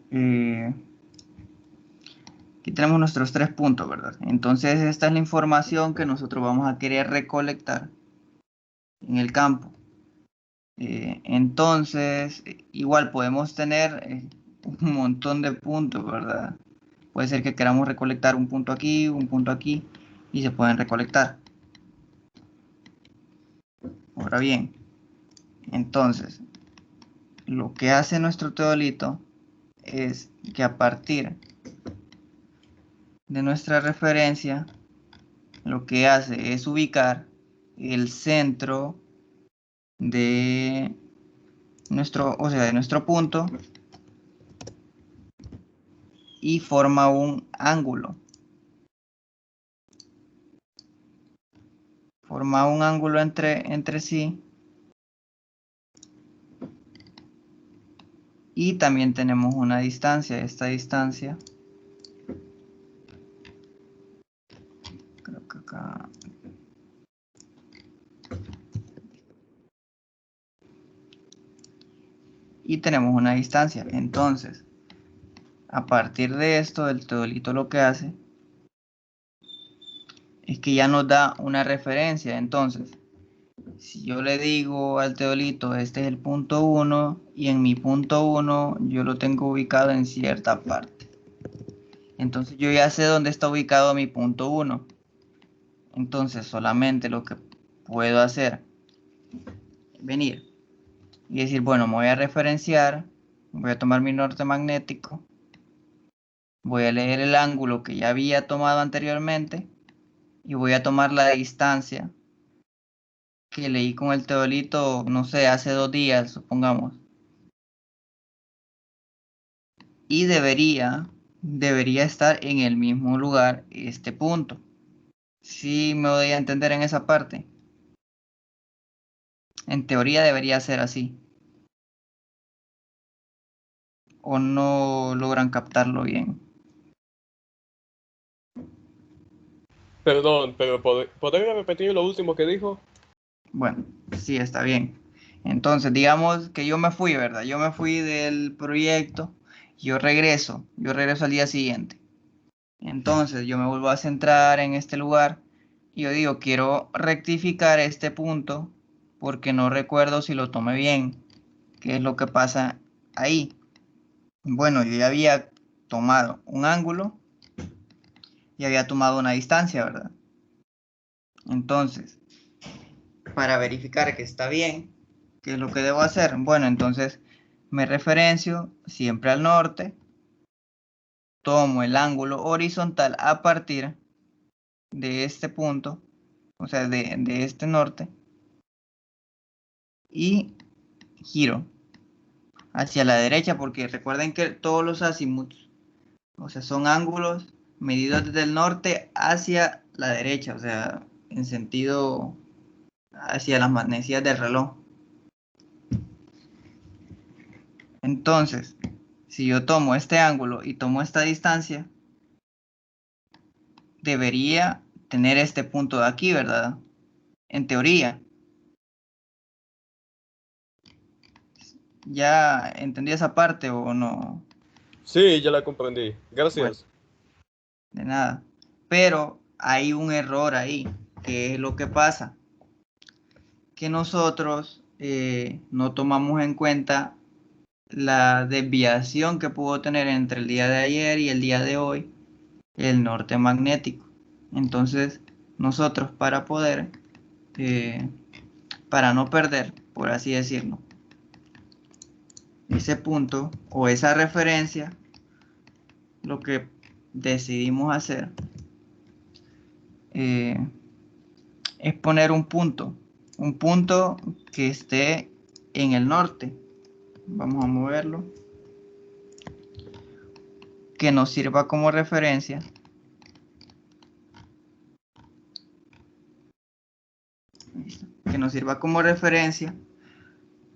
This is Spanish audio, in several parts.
aquí tenemos nuestros 3 puntos, ¿verdad? Entonces esta es la información que nosotros vamos a querer recolectar en el campo. Entonces, igual podemos tener un montón de puntos, ¿verdad? Puede ser que queramos recolectar un punto aquí, y se pueden recolectar. Ahora bien, entonces, lo que hace nuestro teodolito es que a partir de nuestra referencia, lo que hace es ubicar el centro de de nuestro punto y forma un ángulo. Forma un ángulo entre sí. Y también tenemos una distancia. Esta distancia, creo que acá. Y tenemos una distancia. Entonces, a partir de esto, el teodolito lo que hace es que ya nos da una referencia. Entonces, si yo le digo al teodolito, este es el punto 1, y en mi punto 1 yo lo tengo ubicado en cierta parte. Entonces yo ya sé dónde está ubicado mi punto 1. Entonces solamente lo que puedo hacer es venir y decir, bueno, me voy a referenciar, voy a tomar mi norte magnético, voy a leer el ángulo que ya había tomado anteriormente y voy a tomar la distancia que leí con el teodolito, no sé, hace 2 días, supongamos. Y debería estar en el mismo lugar este punto. Sí me voy a entender en esa parte. En teoría debería ser así. O no logran captarlo bien. Perdón, pero ¿podría repetir lo último que dijo? Bueno, sí, está bien. Entonces, digamos que yo me fui, ¿verdad? Yo me fui del proyecto, yo regreso al día siguiente. Entonces, yo me vuelvo a centrar en este lugar y yo digo, quiero rectificar este punto porque no recuerdo si lo tomé bien. ¿Qué es lo que pasa ahí? Bueno, yo ya había tomado un ángulo y había tomado una distancia, ¿verdad? Entonces, para verificar que está bien, ¿qué es lo que debo hacer? Bueno, entonces me referencio siempre al norte, tomo el ángulo horizontal a partir de este punto, o sea, de este norte, y giro hacia la derecha, porque recuerden que todos los azimuts, o sea, son ángulos medidos desde el norte hacia la derecha, o sea, en sentido hacia las manecillas del reloj. Entonces, si yo tomo este ángulo y tomo esta distancia, debería tener este punto de aquí, ¿verdad? En teoría. ¿Ya entendí esa parte o no? Sí, ya la comprendí. Bueno, Gracias. de nada. Pero hay un error ahí. ¿Qué es lo que pasa? Que nosotros no tomamos en cuenta la desviación que pudo tener entre el día de ayer y el día de hoy el norte magnético. Entonces, nosotros eh, para no perder, por así decirlo, ese punto o esa referencia, lo que decidimos hacer eh, es poner un punto que esté en el norte. Vamos a moverlo, que nos sirva como referencia. Que nos sirva como referencia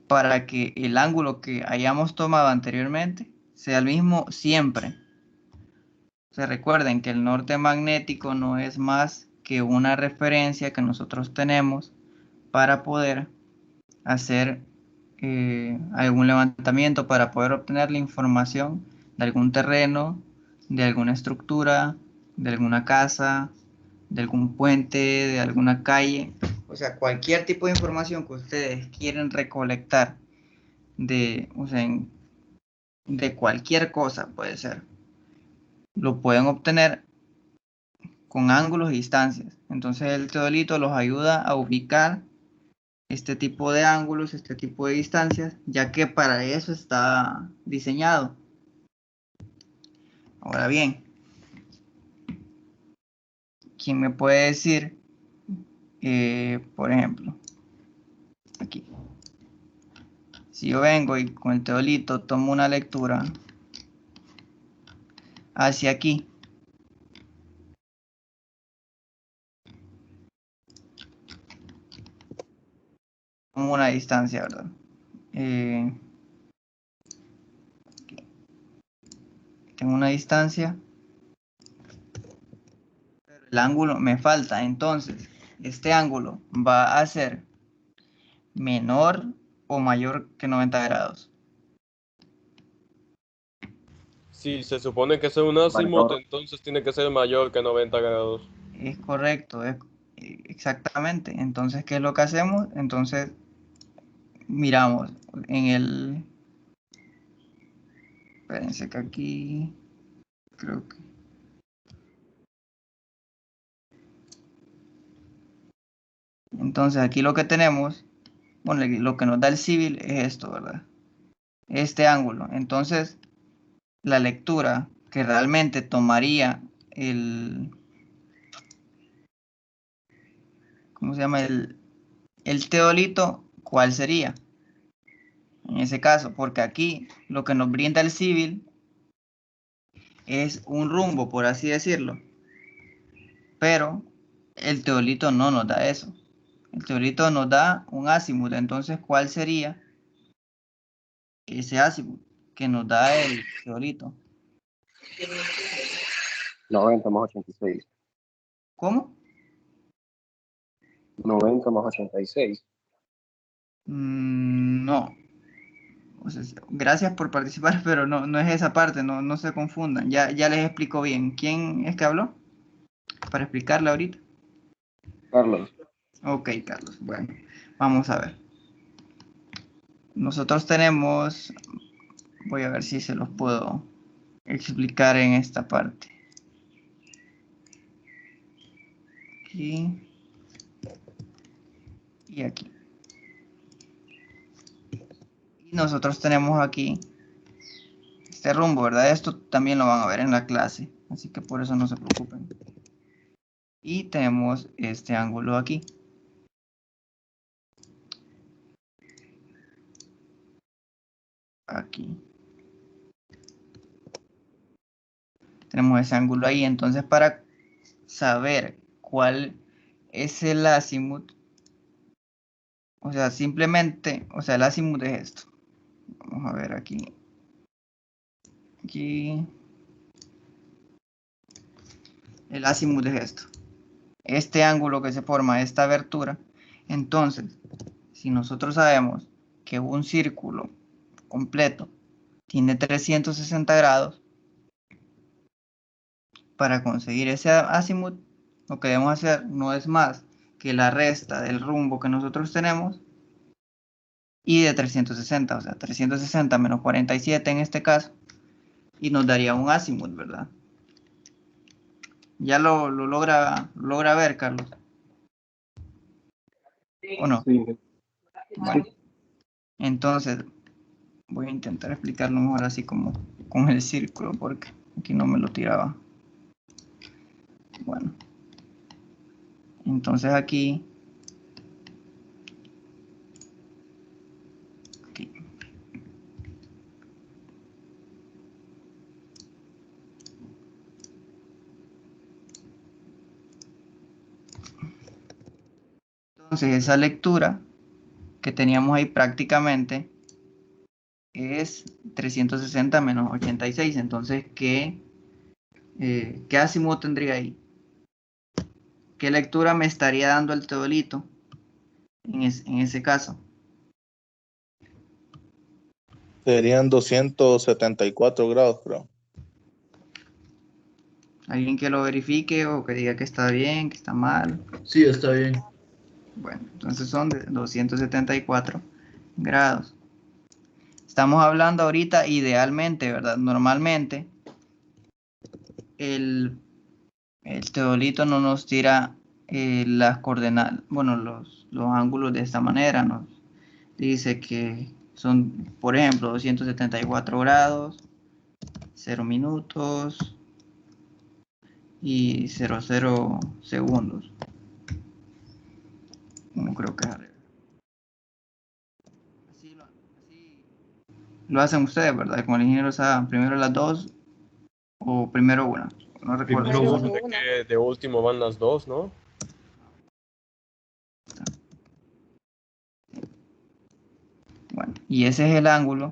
para que el ángulo que hayamos tomado anteriormente sea el mismo siempre. Se recuerden que el norte magnético no es más que una referencia que nosotros tenemos para poder hacer algún levantamiento, para poder obtener la información de algún terreno, de alguna estructura, de alguna casa, de algún puente, de alguna calle. O sea, cualquier tipo de información que ustedes quieren recolectar o sea, de cualquier cosa puede ser. Lo pueden obtener con ángulos y distancias. Entonces el teodolito los ayuda a ubicar este tipo de ángulos, este tipo de distancias, ya que para eso está diseñado. Ahora bien, ¿quién me puede decir, por ejemplo, aquí, si yo vengo y con el teodolito tomo una lectura hacia aquí, tomo una distancia, ¿verdad? Tengo una distancia, pero el ángulo me falta, entonces este ángulo va a ser menor o mayor que 90 grados. Si se supone que es un azimut, Mayor. entonces tiene que ser mayor que 90 grados. Es correcto, exactamente. Entonces, ¿qué es lo que hacemos? Entonces, miramos en el... Espérense que aquí... Creo que... Entonces, aquí lo que tenemos, bueno, lo que nos da el civil es esto, ¿verdad? Este ángulo. Entonces, la lectura que realmente tomaría el... ¿Cómo se llama? El teodolito, ¿cuál sería? En ese caso, porque aquí lo que nos brinda el civil es un rumbo, por así decirlo. Pero el teodolito no nos da eso. El teodolito nos da un azimut. Entonces, ¿cuál sería ese azimut que nos da el teodolito? 90 más 86. ¿Cómo? 90 más 86. No. O sea, gracias por participar, pero no es esa parte, no se confundan. Ya les explico bien. ¿Quién es que habló? Para explicarle ahorita. Carlos. Ok, Carlos. Bueno, vamos a ver. Nosotros tenemos, voy a ver si se los puedo explicar en esta parte. Aquí y aquí. Y nosotros tenemos aquí este rumbo, ¿verdad? Esto también lo van a ver en la clase, así que por eso no se preocupen. Y tenemos este ángulo aquí. Aquí. Tenemos ese ángulo ahí, entonces para saber cuál es el azimut, o sea, simplemente, o sea, el azimut es esto. Vamos a ver aquí. Aquí. El azimut es esto. Este ángulo que se forma, esta abertura. Entonces, si nosotros sabemos que un círculo completo tiene 360 grados, para conseguir ese azimut, lo que debemos hacer no es más que la resta del rumbo que nosotros tenemos y de 360, o sea, 360 menos 47 en este caso, y nos daría un azimut, ¿verdad? ¿Ya lo logra ver, Carlos? ¿O no? Sí. Bueno, entonces voy a intentar explicarlo mejor así como con el círculo, porque aquí no me lo tiraba. Bueno, entonces aquí entonces esa lectura que teníamos ahí prácticamente es 360 menos 86. Entonces, ¿qué azimut tendría ahí? ¿Qué lectura me estaría dando el teodolito en ese caso? Serían 274 grados, creo. ¿Alguien que lo verifique o que diga que está bien, que está mal? Sí, está bien. Bueno, entonces son de 274 grados. Estamos hablando ahorita idealmente, ¿verdad? Normalmente el teodolito no nos tira las coordenadas, bueno, los ángulos de esta manera. Nos dice que son, por ejemplo, 274 grados, 0 minutos y 00 segundos. No creo que es arriba. Así lo hacen ustedes, ¿verdad? Como el ingeniero sabe, primero las dos o primero una. No recuerdo. Primero Se supone que de último van las dos, ¿no? Bueno, y ese es el ángulo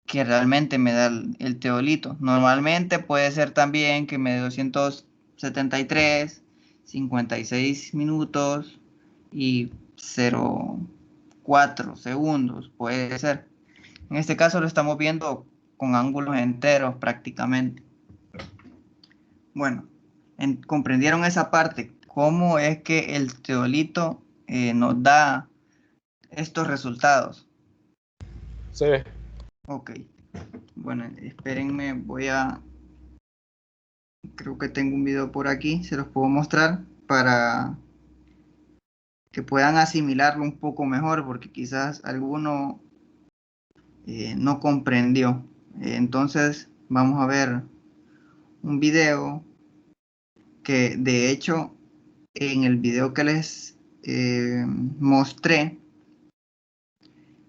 que realmente me da el teodolito. Normalmente puede ser también que me dé 273, 56 minutos y 0,4 segundos. Puede ser. En este caso lo estamos viendo con ángulos enteros prácticamente. Bueno, ¿comprendieron esa parte? ¿Cómo es que el teodolito nos da estos resultados? Sí. Ok. Bueno, espérenme, creo que tengo un video por aquí, se los puedo mostrar para que puedan asimilarlo un poco mejor, porque quizás alguno no comprendió. Entonces, vamos a ver un video que de hecho en el video que les mostré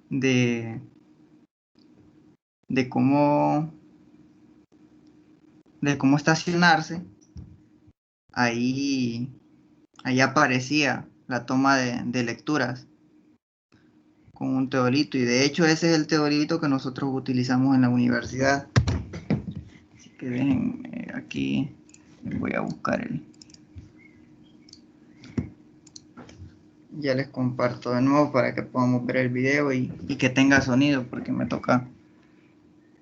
de, de cómo estacionarse, ahí aparecía la toma de lecturas con un teodolito, y de hecho ese es el teodolito que nosotros utilizamos en la universidad. Así que déjenme aquí, voy a buscar ya les comparto de nuevo para que podamos ver el video y que tenga sonido, porque me toca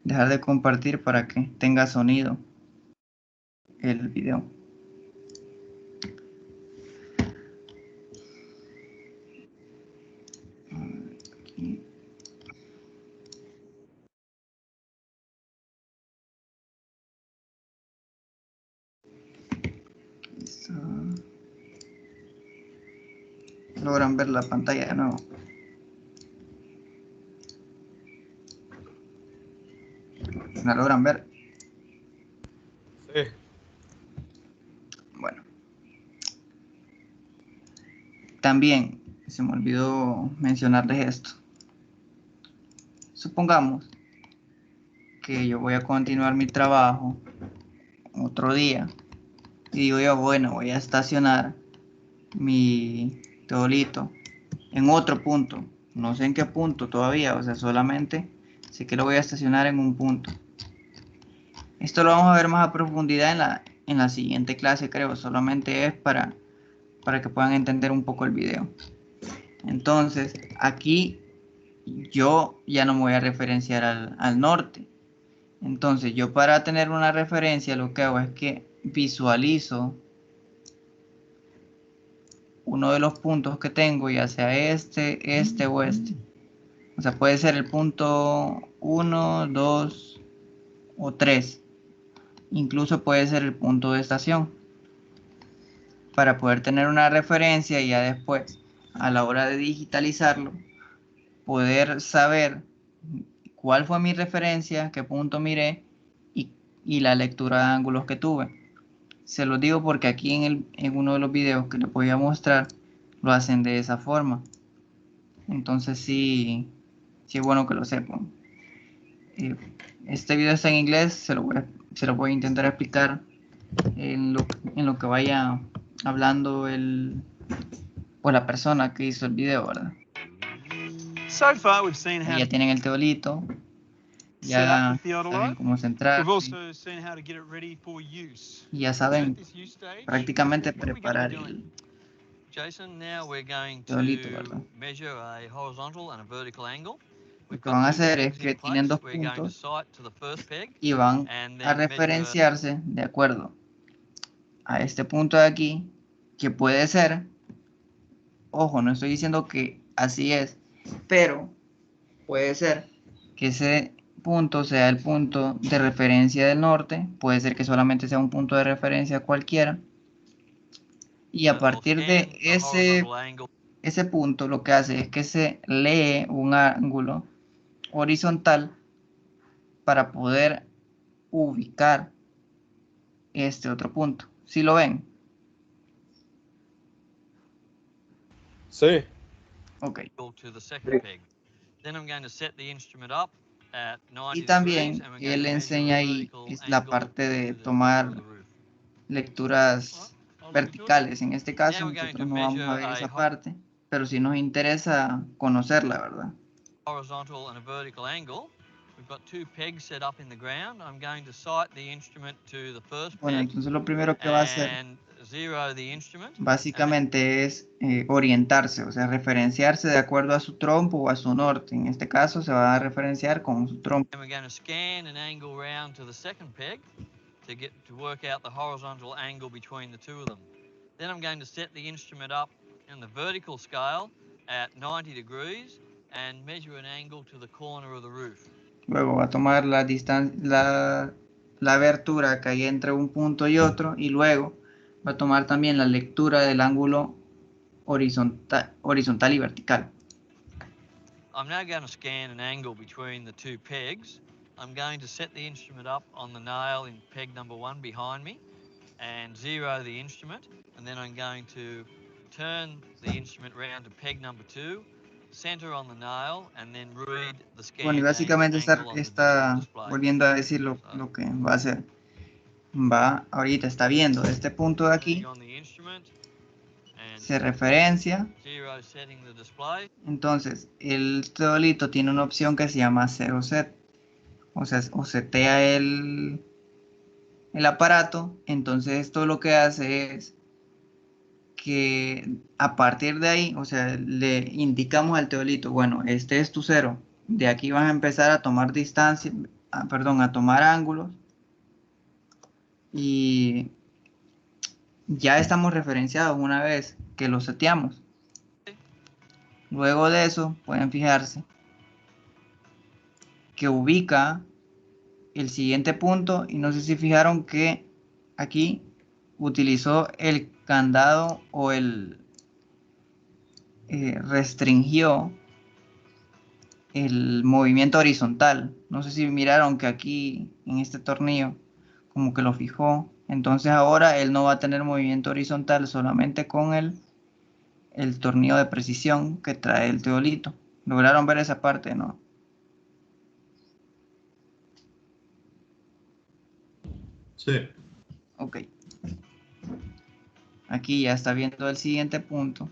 dejar de compartir para que tenga sonido el video. Aquí. Está. Logran ver la pantalla de nuevo. ¿La logran ver? Sí. Bueno. También se me olvidó mencionarles esto. Supongamos que yo voy a continuar mi trabajo otro día y digo yo, bueno, voy a estacionar mi teodolito en otro punto. No sé en qué punto todavía, o sea, solamente sé que lo voy a estacionar en un punto. Esto lo vamos a ver más a profundidad en la siguiente clase, creo. Solamente es para que puedan entender un poco el video. Entonces, aquí yo ya no me voy a referenciar al norte. Entonces, yo para tener una referencia lo que hago es que visualizo uno de los puntos que tengo, ya sea este o este. O sea, puede ser el punto 1, 2 o 3. Incluso puede ser el punto de estación. Para poder tener una referencia y ya después, a la hora de digitalizarlo, poder saber cuál fue mi referencia, qué punto miré y la lectura de ángulos que tuve. Se los digo porque aquí en uno de los videos que les voy a mostrar lo hacen de esa forma. Entonces sí es bueno que lo sepan. Este video está en inglés, se lo voy a intentar explicar en lo que vaya hablando pues la persona que hizo el video, ¿verdad? So far, we've seen how Ahí ya to tienen el teodolito, set up ya the saben theodolite. cómo We've centrarse also seen how to get it ready for use. y ya At saben this use stage, prácticamente what are we going to preparar be doing? el Jason, now we're going teodolito, ¿verdad? to measure a horizontal and a vertical angle. Lo We've que got van a two hacer es pegs que in tienen place. dos We're going to puntos sight to the first peg y van and a then measure referenciarse de acuerdo a este punto de aquí, que puede ser, ojo, no estoy diciendo que así es, pero puede ser que ese punto sea el punto de referencia del norte, puede ser que solamente sea un punto de referencia cualquiera, y a So we'll partir de scan the horizontal angle. ese punto lo que hace es que se lee un ángulo horizontal para poder ubicar este otro punto. ¿Sí lo ven? Sí. Ok. To the second peg. Then I'm going to set the instrument up at 90 Y degrees también and we're going él to measure enseña a ahí vertical es la angle parte de to the corner of tomar the roof. lecturas I'll leave it to it. verticales. En este caso Now we're going nosotros to no vamos a measure ver a esa parte, pero sí nos interesa conocerla, ¿verdad? horizontal and a vertical angle. We've got two pegs set up in the ground. I'm going to sight the instrument to the first Bueno, peg entonces lo primero que va a hacer and zero the instrument. básicamente es orientarse, o sea, referenciarse de acuerdo a su trompo o a su norte. En este caso se va a referenciar con su trompo. And we're going to scan an angle round to the second peg to work out the horizontal angle between the two of them. Then I'm going to set the instrument up in the vertical scale at 90 degrees and measure an angle to the corner of the roof. Luego va a tomar la distancia, la abertura que hay entre un punto y otro, y luego va a tomar también la lectura del ángulo horizontal y vertical. I'm now going to scan an angle between the two pegs. I'm going to set the instrument up on the nail in peg number 1 behind me and zero the instrument, and then I'm going to turn the instrument round to peg number 2, center on the nail, and then read the scan. Bueno, y básicamente está volviendo a decir lo que va a hacer. Ahorita está viendo este punto de aquí, se referencia. Entonces, el teodolito tiene una opción que se llama zero set. O sea, o setea el aparato. Entonces, esto lo que hace es que a partir de ahí, o sea, le indicamos al teodolito, bueno, este es tu cero. De aquí vas a empezar a tomar distancia, a tomar ángulos. Y ya estamos referenciados una vez que lo seteamos. Luego de eso, pueden fijarse que ubica el siguiente punto, y no sé si fijaron que aquí utilizó el candado o restringió el movimiento horizontal. No sé si miraron que aquí en este tornillo como que lo fijó. Entonces ahora él no va a tener movimiento horizontal, solamente con el tornillo de precisión que trae el teodolito. ¿Lograron ver esa parte, no? Sí. Ok. Aquí ya está viendo el siguiente punto.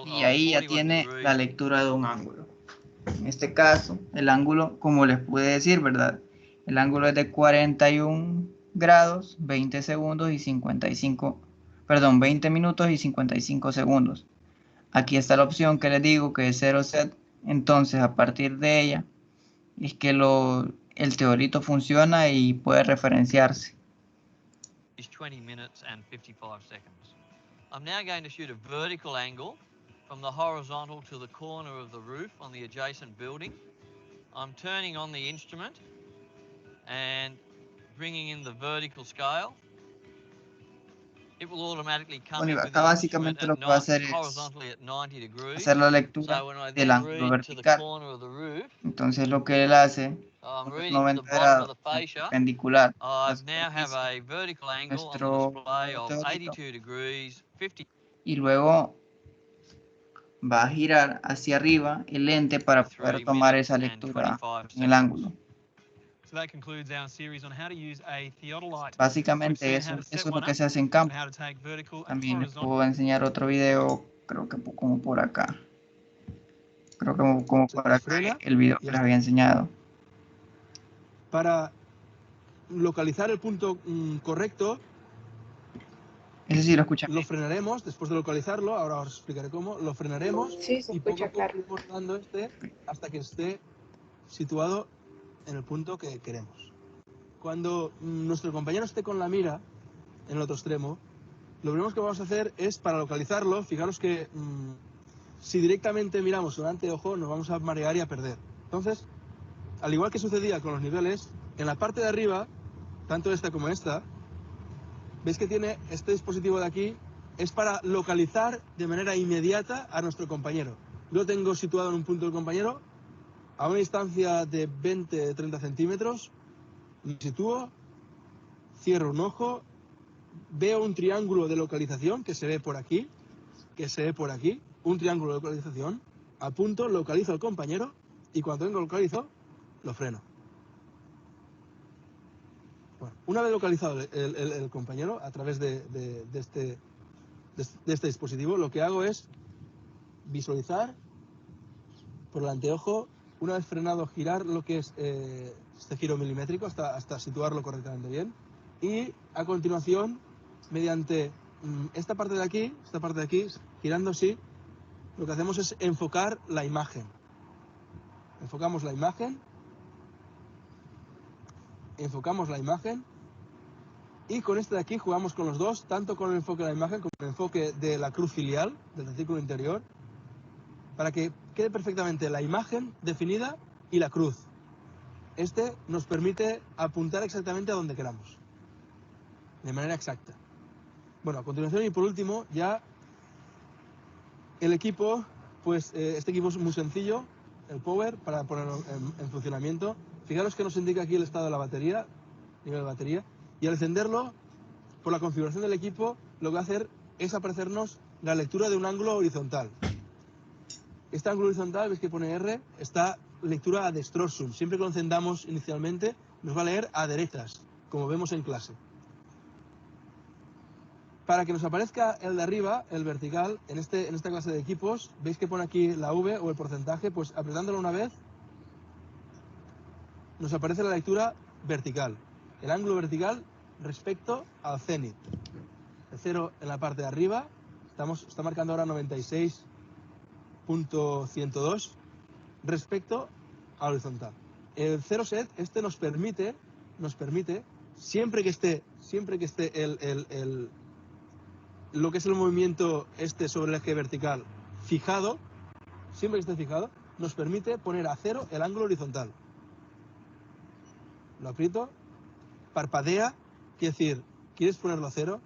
Y ahí ya tiene la lectura de un ángulo. En este caso, el ángulo, como les pude decir, ¿verdad? El ángulo es de 41 grados, 20 segundos y 20 minutos y 55 segundos. Aquí está la opción que les digo que es zero set. Entonces, a partir de ella, es que el teodolito funciona y puede referenciarse. 20 minutes and 55 seconds. I'm now going to shoot a vertical angle from the horizontal to the corner of the roof on the adjacent building. I'm turning on the instrument and bringing in the vertical scale. It will automatically come Bueno, in y with acá the básicamente lo que va a hacer es horizontally at 90 degrees. hacer la lectura del ángulo vertical. Entonces lo que él hace es 90 grados perpendicular a nuestro teodolito, y luego va a girar hacia arriba el lente para poder tomar esa lectura en el ángulo. Básicamente eso es lo que se hace en campo. También les puedo enseñar otro video, creo que como por acá. Creo que como por acá el video que les había enseñado. Para localizar el punto correcto, Ese sí lo escuchan. lo frenaremos. Después de localizarlo, ahora os explicaré cómo, lo frenaremos. Sí, se y poco escucha a poco claro. iremos dando hasta que esté situado en el punto que queremos. Cuando nuestro compañero esté con la mira en el otro extremo, lo primero que vamos a hacer es, para localizarlo, fijaros que si directamente miramos con el anteojo nos vamos a marear y a perder. Entonces, al igual que sucedía con los niveles, en la parte de arriba, tanto esta como esta, veis que tiene este dispositivo de aquí, es para localizar de manera inmediata a nuestro compañero. Yo lo tengo situado en un punto del compañero, a una distancia de 20-30 centímetros, me sitúo, cierro un ojo, veo un triángulo de localización que se ve por aquí, un triángulo de localización, apunto, localizo al compañero y cuando tengo localizo, lo freno. Bueno, una vez localizado el compañero a través de este dispositivo, lo que hago es visualizar por el anteojo, una vez frenado, girar lo que es este giro milimétrico hasta situarlo correctamente bien, y a continuación, mediante esta parte de aquí, girando así, lo que hacemos es enfocar la imagen. Enfocamos la imagen y con este de aquí jugamos con los dos, tanto con el enfoque de la imagen como con el enfoque de la cruz ciliar, del retículo interior, para que quede perfectamente la imagen definida y la cruz. Este nos permite apuntar exactamente a donde queramos, de manera exacta. Bueno, a continuación y por último, ya el equipo, pues este equipo es muy sencillo, el power, para ponerlo en funcionamiento. Fijaros que nos indica aquí el estado de la batería, nivel de batería, y al encenderlo, por la configuración del equipo, lo que va a hacer es aparecernos la lectura de un ángulo horizontal. Este ángulo horizontal, veis que pone R, está lectura ad extrorsum. Siempre que lo encendamos inicialmente, nos va a leer a derechas, como vemos en clase. Para que nos aparezca el de arriba, el vertical, en esta clase de equipos, veis que pone aquí la V o el porcentaje, pues apretándolo una vez, nos aparece la lectura vertical. El ángulo vertical respecto al cenit. El 0 en la parte de arriba, está marcando ahora 96.102 respecto al horizontal. El 0 set, este nos permite, siempre que esté lo que es el movimiento sobre el eje vertical fijado, siempre que esté fijado, nos permite poner a 0 el ángulo horizontal. Lo aprieto, parpadea, quiere decir, ¿quieres ponerlo a 0?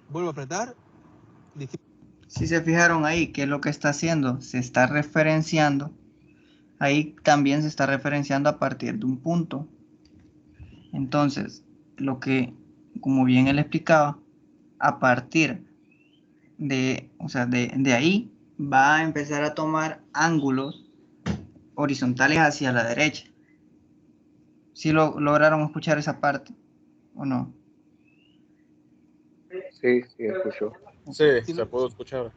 Vuelvo a apretar. Si se fijaron ahí, ¿qué es lo que está haciendo? Se está referenciando. Ahí también se está referenciando a partir de un punto. Entonces, lo que, como bien él explicaba, a partir de ahí va a empezar a tomar ángulos horizontales hacia la derecha. ¿Sí lograron escuchar esa parte o no? Sí, escucho. Sí, se pudo escuchar.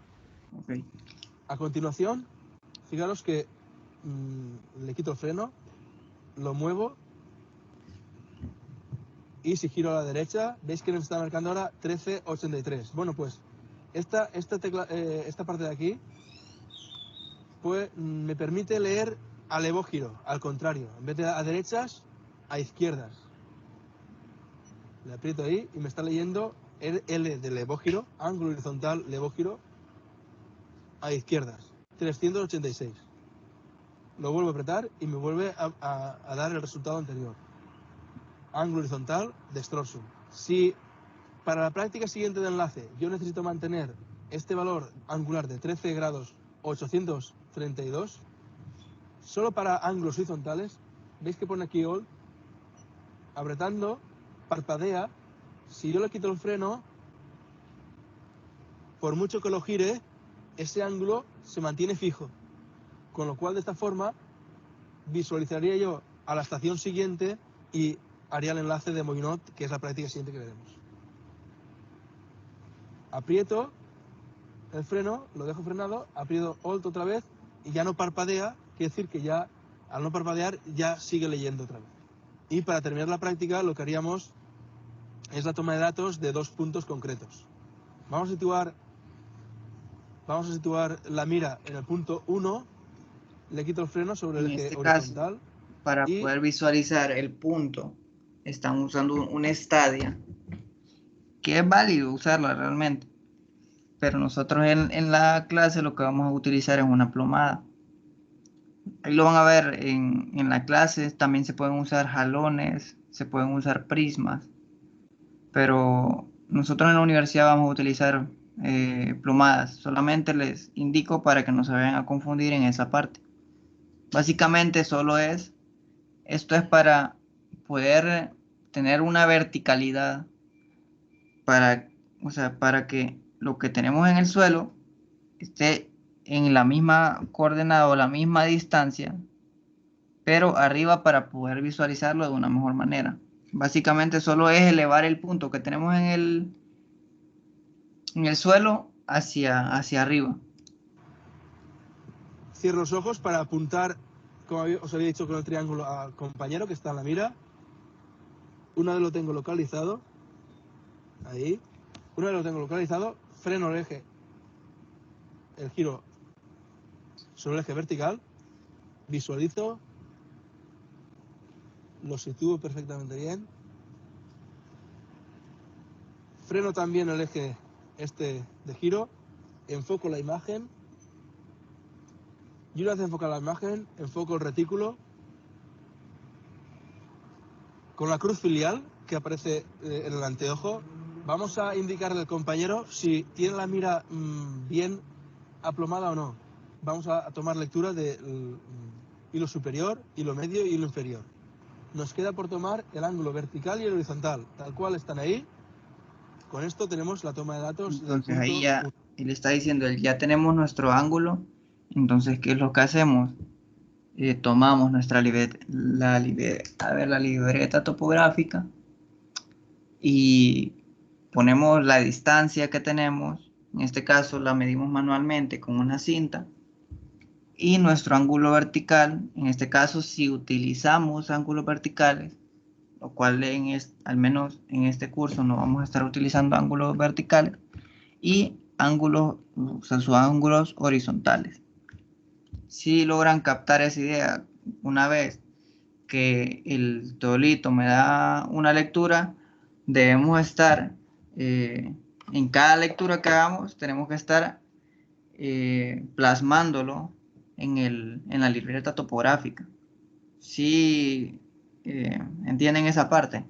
Okay. A continuación, fijaros que le quito el freno, lo muevo y si giro a la derecha, veis que nos está marcando ahora 1383. Bueno, pues esta parte de aquí pues, me permite leer a levógiro, al contrario, en vez de a derechas, a izquierdas. Le aprieto ahí y me está leyendo el L de levógiro, ángulo horizontal levógiro, a izquierdas, 386. Lo vuelvo a apretar y me vuelve a dar el resultado anterior. Ángulo horizontal de extrorsum. Si para la práctica siguiente de enlace yo necesito mantener este valor angular de 13 grados 832, solo para ángulos horizontales, veis que pone aquí all, apretando, parpadea. Si yo le quito el freno, por mucho que lo gire, ese ángulo se mantiene fijo. Con lo cual, de esta forma, visualizaría yo a la estación siguiente y haría el enlace de Moinot, que es la práctica siguiente que veremos. Aprieto el freno, lo dejo frenado, aprieto Alt otra vez y ya no parpadea, quiere decir que ya, al no parpadear, ya sigue leyendo otra vez. Y para terminar la práctica, lo que haríamos es la toma de datos de dos puntos concretos. Vamos a situar la mira en el punto 1 le quito el freno sobre el En eje este horizontal. caso, para y- poder visualizar el punto, están usando un Stadia, que es válido usarla realmente. Pero nosotros en la clase lo que vamos a utilizar es una plomada. Ahí lo van a ver en la clase. También se pueden usar jalones, se pueden usar prismas. Pero nosotros en la universidad vamos a utilizar plomadas. Solamente les indico para que no se vayan a confundir en esa parte. Básicamente esto es para poder tener una verticalidad o sea, para que lo que tenemos en el suelo esté en la misma coordenada o la misma distancia, pero arriba para poder visualizarlo de una mejor manera. Básicamente solo es elevar el punto que tenemos en el suelo hacia arriba. Cierro los ojos para apuntar, como os había dicho con el triángulo, al compañero que está en la mira. Una vez lo tengo localizado, ahí. Una vez lo tengo localizado, freno el eje, el giro sobre el eje vertical, visualizo, lo sitúo perfectamente bien. Freno también el eje este de giro, enfoco la imagen. Y una vez enfocada la imagen, enfoco el retículo con la cruz filial que aparece en el anteojo. Vamos a indicarle al compañero si tiene la mira bien aplomada o no. Vamos a tomar lectura del hilo superior, hilo medio y hilo inferior. Nos queda por tomar el ángulo vertical y el horizontal, tal cual están ahí. Con esto tenemos la toma de datos del Entonces punto ahí ya 1. él está diciendo, ya tenemos nuestro ángulo. Entonces, ¿qué es lo que hacemos? Tomamos la libreta topográfica y ponemos la distancia que tenemos. En este caso la medimos manualmente con una cinta. Y nuestro ángulo vertical, en este caso si utilizamos ángulos verticales, lo cual al menos en este curso no vamos a estar utilizando ángulos verticales, y o sea, sus ángulos horizontales. Si logran captar esa idea, una vez que el teolito me da una lectura, debemos estar, en cada lectura que hagamos, tenemos que estar plasmándolo en la libreta topográfica. ¿Sí entienden esa parte?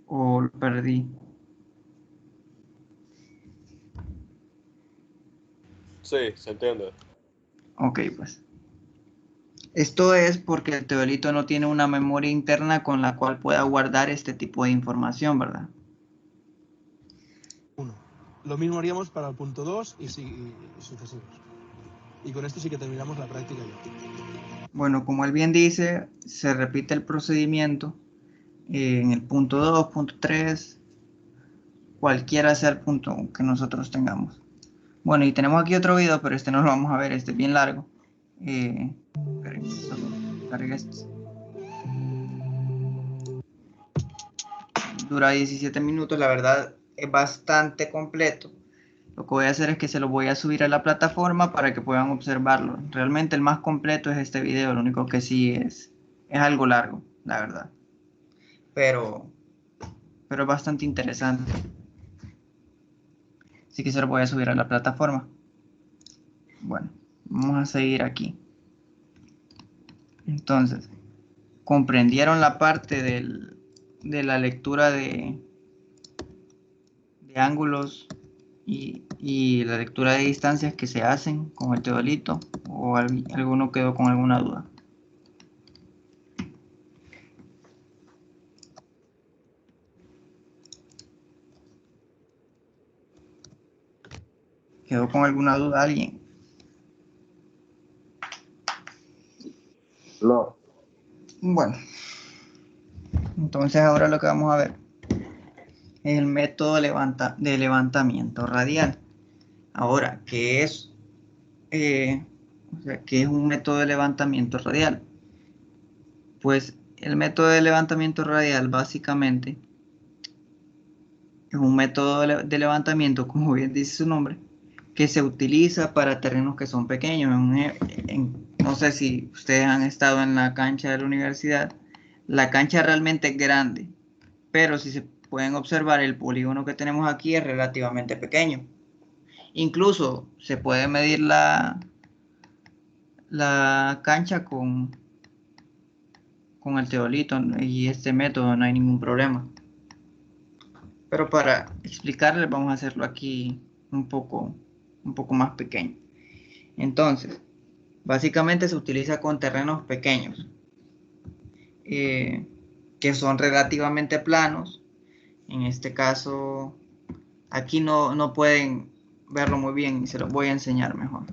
¿O lo perdí? Sí, se entiende. Ok, pues. Esto es porque el teodolito no tiene una memoria interna con la cual pueda guardar este tipo de información, ¿verdad? Lo mismo haríamos para el punto 2 y sucesivos. Y con esto sí que terminamos la práctica ya. Bueno, como él bien dice, se repite el procedimiento en el punto 2, punto 3, cualquiera sea el punto que nosotros tengamos. Bueno, y tenemos aquí otro video, pero este no lo vamos a ver, este es bien largo. Solo carga este. Dura 17 minutos, la verdad es bastante completo. Lo que voy a hacer es que se lo voy a subir a la plataforma para que puedan observarlo. Realmente el más completo es este video, lo único que sí es algo largo, la verdad. Pero es bastante interesante. Así que se lo voy a subir a la plataforma. Bueno, vamos a seguir aquí. Entonces, ¿comprendieron la parte de la lectura de ángulos y la lectura de distancias que se hacen con el teodolito? ¿O alguno quedó con alguna duda? ¿Quedó con alguna duda alguien? No. Bueno, entonces ahora lo que vamos a ver es el método de levantamiento radial. Ahora, ¿qué es? ¿Qué es un método de levantamiento radial? Pues el método de levantamiento radial básicamente es un método de levantamiento, como bien dice su nombre, que se utiliza para terrenos que son pequeños. No sé si ustedes han estado en la cancha de la universidad. La cancha realmente es grande, pero si se pueden observar, el polígono que tenemos aquí es relativamente pequeño. Incluso se puede medir la cancha con el teolito y este método, no hay ningún problema. Pero para explicarles vamos a hacerlo aquí un poco más pequeño. Entonces, básicamente se utiliza con terrenos pequeños, que son relativamente planos. En este caso, aquí no pueden verlo muy bien, se los voy a enseñar mejor.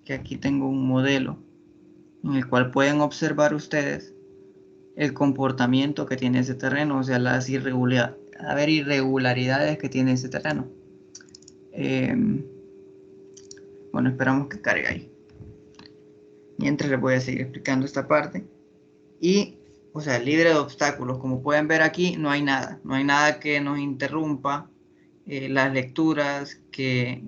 Que aquí tengo un modelo en el cual pueden observar ustedes el comportamiento que tiene ese terreno, o sea, las irregularidades que tiene ese terreno. Bueno, esperamos que cargue ahí. Mientras les voy a seguir explicando esta parte. Y, o sea, libre de obstáculos. Como pueden ver aquí, no hay nada que nos interrumpa las lecturas que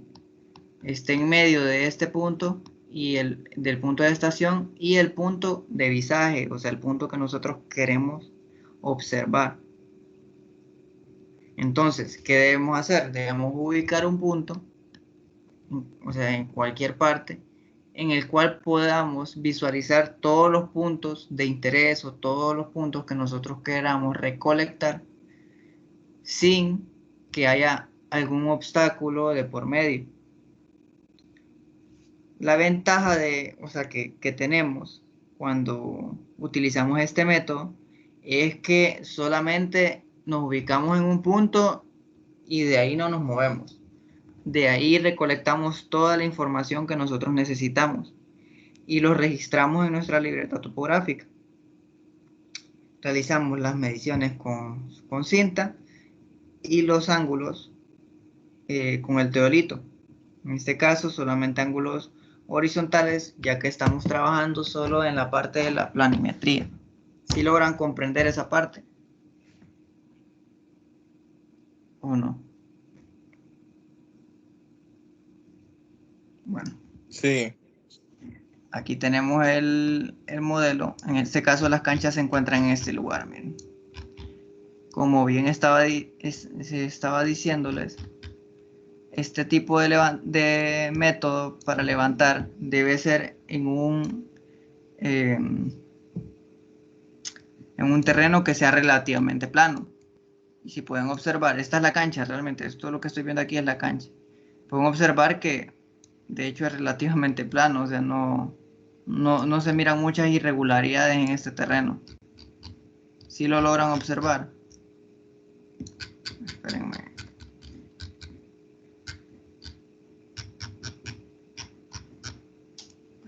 esté en medio de este punto y del punto de estación y el punto de visaje, o sea, el punto que nosotros queremos observar. Entonces, ¿qué debemos hacer? Debemos ubicar un punto, o sea, en cualquier parte, en el cual podamos visualizar todos los puntos de interés o todos los puntos que nosotros queramos recolectar sin que haya algún obstáculo de por medio. La ventaja que tenemos cuando utilizamos este método es que solamente nos ubicamos en un punto y de ahí no nos movemos. De ahí recolectamos toda la información que nosotros necesitamos y lo registramos en nuestra libreta topográfica. Realizamos las mediciones con cinta y los ángulos con el teolito. En este caso solamente ángulos horizontales, ya que estamos trabajando solo en la parte de la planimetría. ¿Sí logran comprender esa parte? ¿O no? Bueno. Sí. Aquí tenemos el modelo. En este caso las canchas se encuentran en este lugar. Miren. Como bien se estaba diciéndoles, este tipo de método para levantar debe ser en un terreno que sea relativamente plano. Y si pueden observar, esta es la cancha realmente, esto lo que estoy viendo aquí es la cancha. Pueden observar que de hecho es relativamente plano, o sea, no se miran muchas irregularidades en este terreno. Si lo logran observar. Espérenme.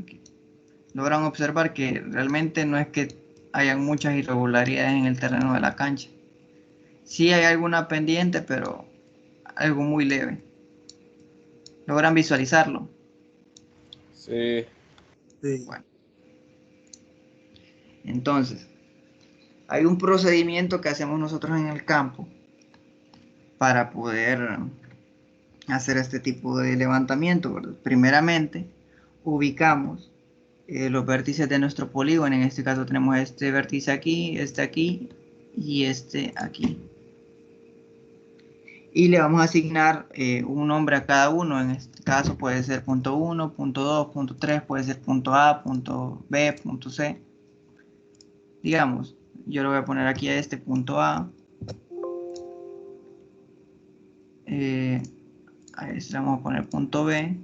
Aquí. Logran observar que realmente no es que hayan muchas irregularidades en el terreno de la cancha. Sí hay alguna pendiente, pero algo muy leve. ¿Logran visualizarlo? Sí. Bueno. Entonces, hay un procedimiento que hacemos nosotros en el campo para poder hacer este tipo de levantamiento, ¿verdad? Primeramente, ubicamos los vértices de nuestro polígono. En este caso tenemos este vértice aquí y este aquí. Y le vamos a asignar un nombre a cada uno. En este caso puede ser punto 1, punto 2, punto 3, puede ser punto A, punto B, punto C. Digamos, yo le voy a poner aquí a este punto A. A este le vamos a poner punto B.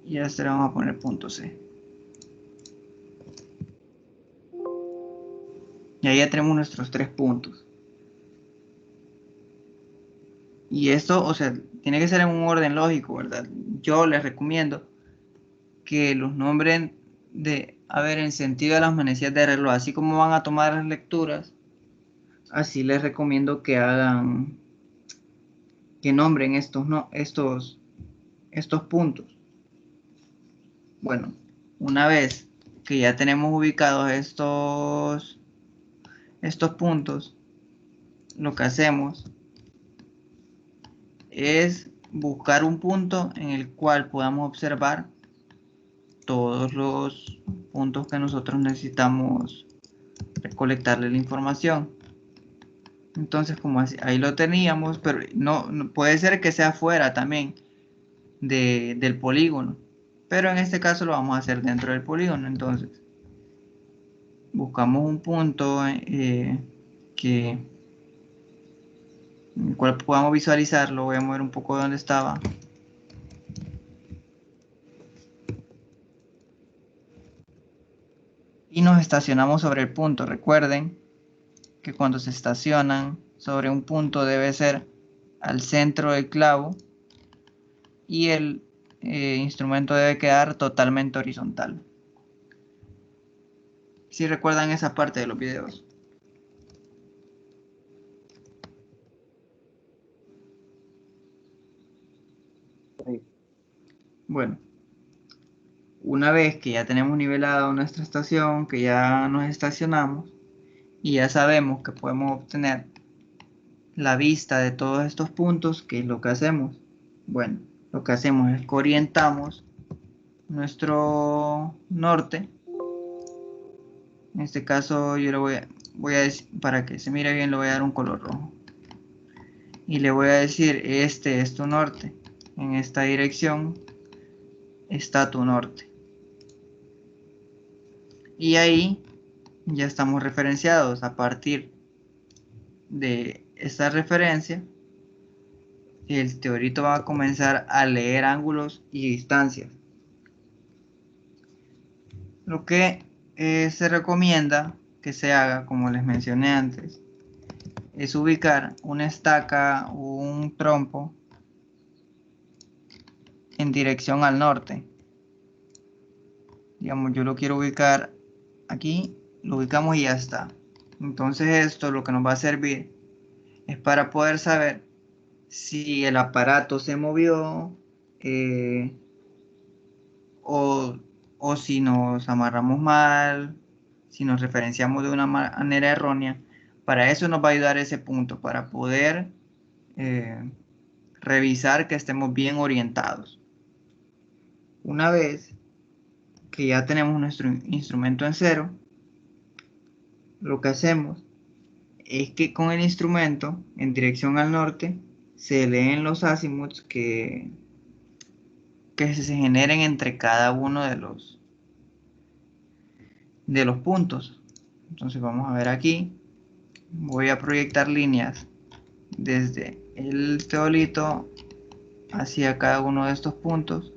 Y a este le vamos a poner punto C. Y ahí ya tenemos nuestros 3 puntos. Y esto, o sea, tiene que ser en un orden lógico, ¿verdad? Yo les recomiendo que los nombren en sentido de las manecillas de reloj, así como van a tomar las lecturas, así les recomiendo que nombren estos puntos. Bueno, una vez que ya tenemos ubicados estos puntos, lo que hacemos es buscar un punto en el cual podamos observar todos los puntos que nosotros necesitamos recolectarle la información. Entonces, como así, ahí lo teníamos, pero no puede ser que sea fuera también del polígono, pero en este caso lo vamos a hacer dentro del polígono. Entonces buscamos un punto en el cual podamos visualizarlo. Voy a mover un poco de donde estaba. Y nos estacionamos sobre el punto. Recuerden que cuando se estacionan sobre un punto debe ser al centro del clavo y el instrumento debe quedar totalmente horizontal. Si recuerdan esa parte de los videos. Sí. Bueno, una vez que ya tenemos nivelado nuestra estación, que ya nos estacionamos y ya sabemos que podemos obtener la vista de todos estos puntos, ¿qué es lo que hacemos? Bueno, lo que hacemos es que orientamos nuestro norte. En este caso yo le voy a decir, para que se mire bien, le voy a dar un color rojo. Y le voy a decir, este es tu norte. En esta dirección está tu norte. Y ahí ya estamos referenciados. A partir de esta referencia, el teorito va a comenzar a leer ángulos y distancias. Lo que se recomienda que se haga, como les mencioné antes, es ubicar una estaca o un trompo en dirección al norte. Digamos, yo lo quiero ubicar aquí, lo ubicamos y ya está. Entonces esto lo que nos va a servir es para poder saber si el aparato se movió o si nos amarramos mal, si nos referenciamos de una manera errónea. Para eso nos va a ayudar ese punto, para poder revisar que estemos bien orientados. Una vez que ya tenemos nuestro instrumento en cero, lo que hacemos es que con el instrumento en dirección al norte se leen los azimuths que se generen entre cada uno de los puntos. Entonces vamos a ver aquí, voy a proyectar líneas desde el teolito hacia cada uno de estos puntos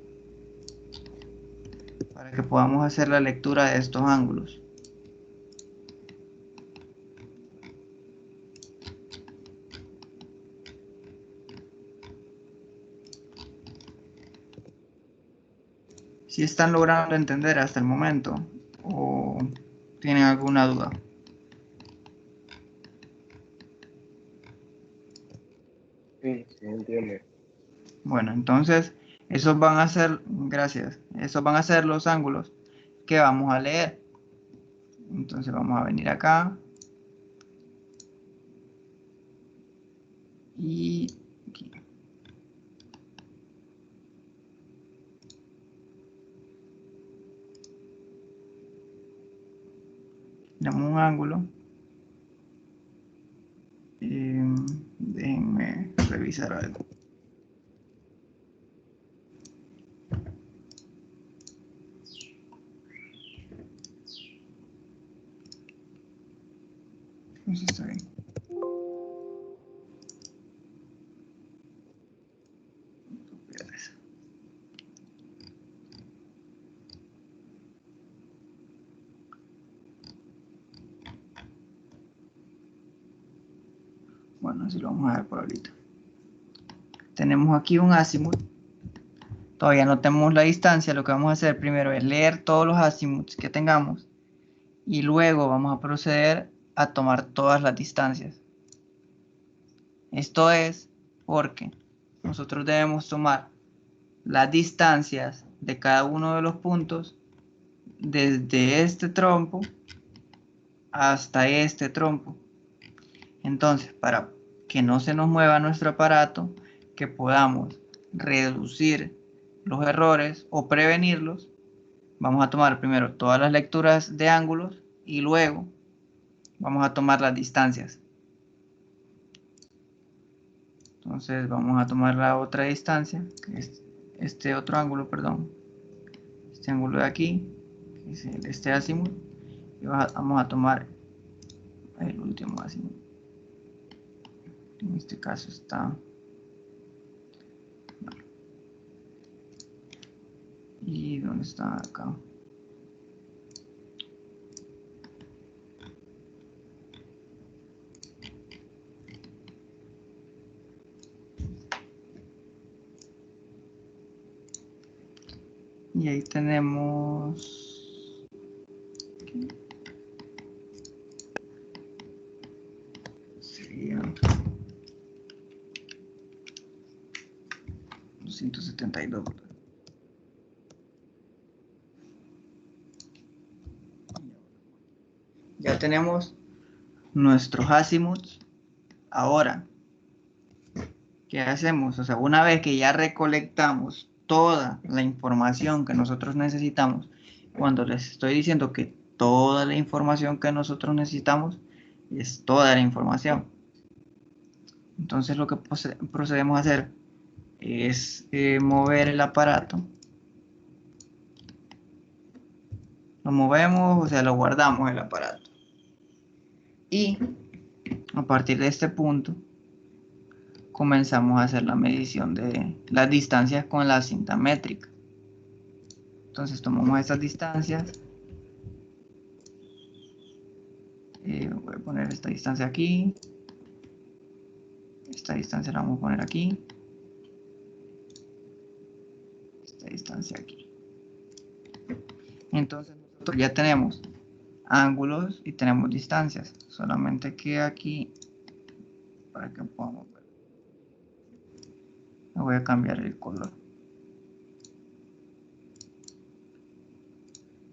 para que podamos hacer la lectura de estos ángulos. Si están logrando entender hasta el momento o tienen alguna duda. Sí, sí, entiendo. Bueno, entonces esos van a ser, gracias, esos van a ser los ángulos que vamos a leer. Entonces vamos a venir acá y aquí. Tenemos un ángulo. Déjenme revisar algo. Entonces está bien. Bueno, así lo vamos a ver por ahorita. Tenemos aquí un azimut. Todavía no tenemos la distancia. Lo que vamos a hacer primero es leer todos los azimuts que tengamos. Y luego vamos a proceder a tomar todas las distancias. Esto es porque nosotros debemos tomar las distancias de cada uno de los puntos desde este trompo hasta este trompo. Entonces, para que no se nos mueva nuestro aparato, que podamos reducir los errores o prevenirlos, vamos a tomar primero todas las lecturas de ángulos y luego vamos a tomar las distancias. Entonces vamos a tomar la otra distancia, que es este otro ángulo, perdón. Este ángulo de aquí, que es este azimut, y vamos a tomar el último azimut. En este caso está... ¿Y dónde está acá? Y ahí tenemos... Sería 272. Ya tenemos nuestros azimuts. Ahora, ¿qué hacemos? O sea, una vez que ya recolectamos toda la información que nosotros necesitamos, cuando les estoy diciendo que toda la información que nosotros necesitamos es toda la información. Entonces lo que procedemos a hacer es mover el aparato. Lo movemos, o sea, lo guardamos el aparato. Y a partir de este punto comenzamos a hacer la medición de las distancias con la cinta métrica. Entonces tomamos estas distancias. Voy a poner esta distancia aquí. Esta distancia la vamos a poner aquí. Esta distancia aquí. Entonces nosotros ya tenemos ángulos y tenemos distancias. Solamente que aquí, para que podamos ver, le voy a cambiar el color.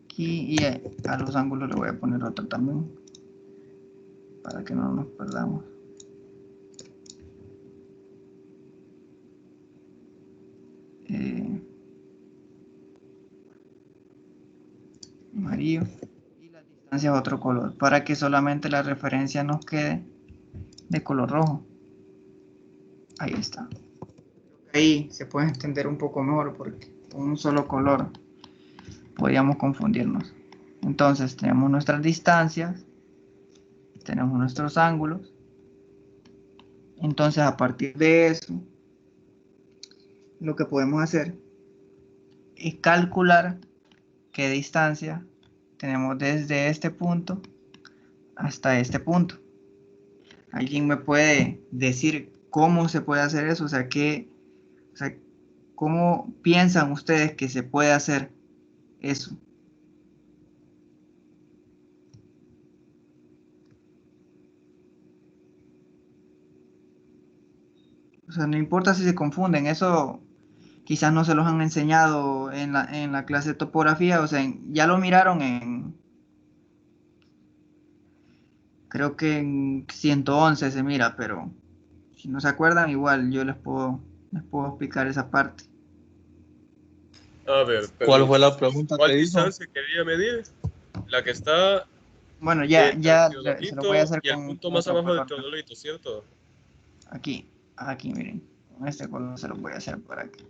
Aquí y a los ángulos le voy a poner otro también, para que no nos perdamos. Amarillo. Y la distancia otro color, para que solamente la referencia nos quede de color rojo. Ahí está. Ahí se puede entender un poco mejor porque con un solo color podríamos confundirnos. Entonces tenemos nuestras distancias, tenemos nuestros ángulos. Entonces a partir de eso, lo que podemos hacer es calcular qué distancia tenemos desde este punto hasta este punto. ¿Alguien me puede decir cómo se puede hacer eso? O sea, ¿cómo piensan ustedes que se puede hacer eso? O sea, no importa si se confunden, eso quizás no se los han enseñado en la clase de topografía, o sea, ya lo miraron creo que en 111 se mira, pero si no se acuerdan, igual yo les puedo explicar esa parte. A ver, pero ¿Cuál fue la pregunta ¿cuál que hizo? distancia quería medir? La que está Bueno, ya entre se lo teodolito voy a hacer y el con punto más otro abajo del color. teodolito, ¿cierto? Aquí, miren, con este color se lo voy a hacer por aquí.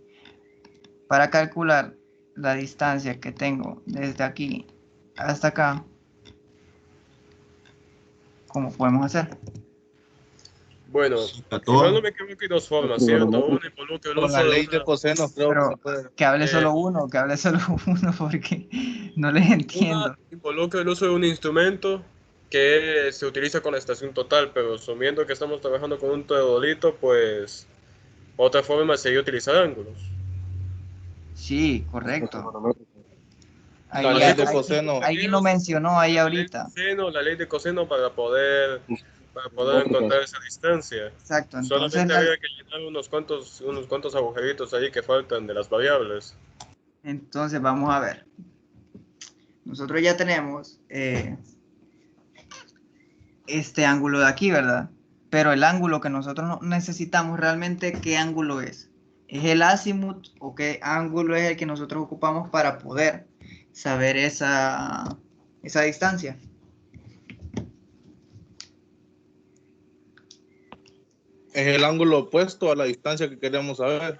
Para calcular la distancia que tengo desde aquí hasta acá, ¿cómo podemos hacer? Bueno, si mal no me equivoco, hay dos formas, ¿cierto? Uno involucra el Con uso la de ley de una... coseno creo que Pero se puede. que hable solo uno, porque no les entiendo. Una involucra el uso de un instrumento que se utiliza con la estación total, pero asumiendo que estamos trabajando con un teodolito, pues otra forma sería utilizar ángulos. Sí, correcto. La ley de coseno. Alguien lo mencionó ahí La ley de ahorita. coseno, la ley de coseno para poder encontrar esa distancia. Exacto, entonces Solamente había que llenar unos cuantos agujeritos ahí que faltan de las variables. entonces vamos a ver. Nosotros ya tenemos este ángulo de aquí, ¿verdad? pero el ángulo que nosotros necesitamos realmente, ¿qué ángulo es? ¿Es el azimut o qué ángulo es el que nosotros ocupamos para poder saber esa distancia? Es el ángulo opuesto a la distancia que queremos saber.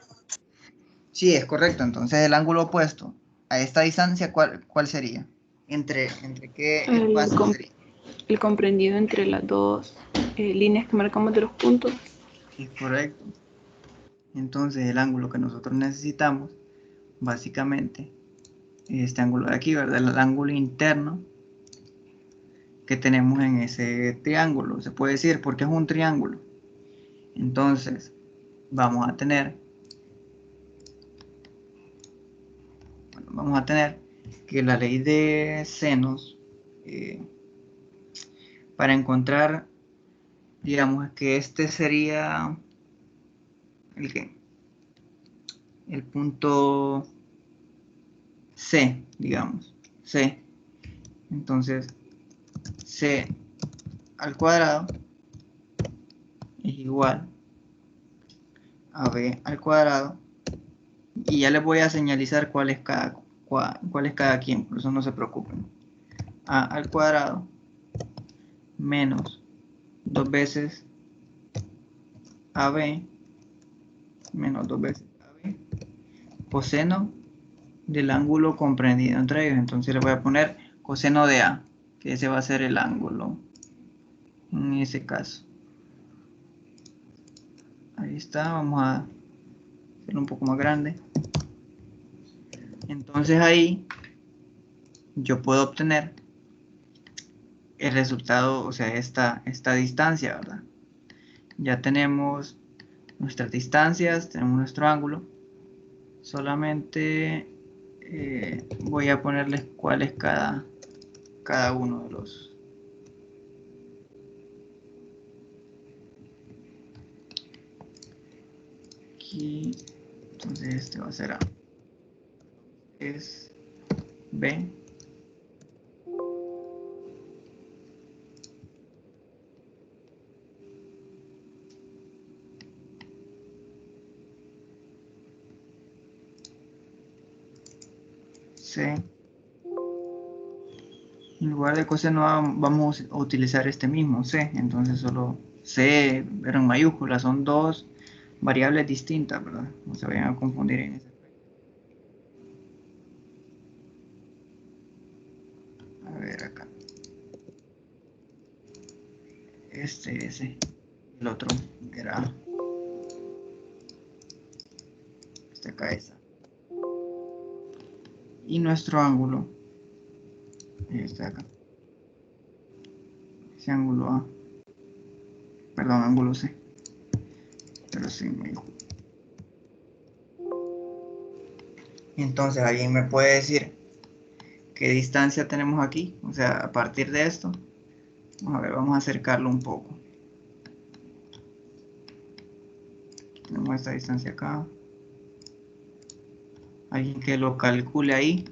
Sí, es correcto. Entonces el ángulo opuesto a esta distancia, ¿cuál sería? ¿Entre qué espacio sería? El comprendido entre las dos líneas que marcamos de los puntos. Es correcto. Entonces el ángulo que nosotros necesitamos, básicamente, es este ángulo de aquí, ¿verdad? El ángulo interno que tenemos en ese triángulo. Se puede decir porque es un triángulo. Entonces vamos a tener que la ley de senos, para encontrar, digamos que este sería el punto C, digamos, C. Entonces C al cuadrado es igual a B al cuadrado, y ya les voy a señalizar cuál es cada quien, por eso no se preocupen. A al cuadrado menos 2 veces AB menos 2 veces AB, coseno del ángulo comprendido entre ellos. Entonces le voy a poner coseno de A, que ese va a ser el ángulo en ese caso. Ahí está, vamos a hacerlo un poco más grande. Entonces ahí yo puedo obtener el resultado, o sea, esta distancia, ¿verdad? Ya tenemos nuestras distancias, tenemos nuestro ángulo. Solamente voy a ponerles cuál es cada uno de los. Aquí, entonces este va a ser A. Es B. C. En lugar de coseno A vamos a utilizar este mismo C. Entonces solo C, pero en mayúsculas, son dos variables distintas, ¿verdad? No se vayan a confundir en ese aspecto. A ver acá. Ese. El otro era esta cabeza. Y nuestro ángulo, este de acá. Ese ángulo A. Perdón, ángulo C. Pero sí me dijo. Entonces, ¿alguien me puede decir qué distancia tenemos aquí? O sea, a partir de esto. Vamos a ver, vamos a acercarlo un poco. Tenemos esta distancia acá. Alguien que lo calcule ahí,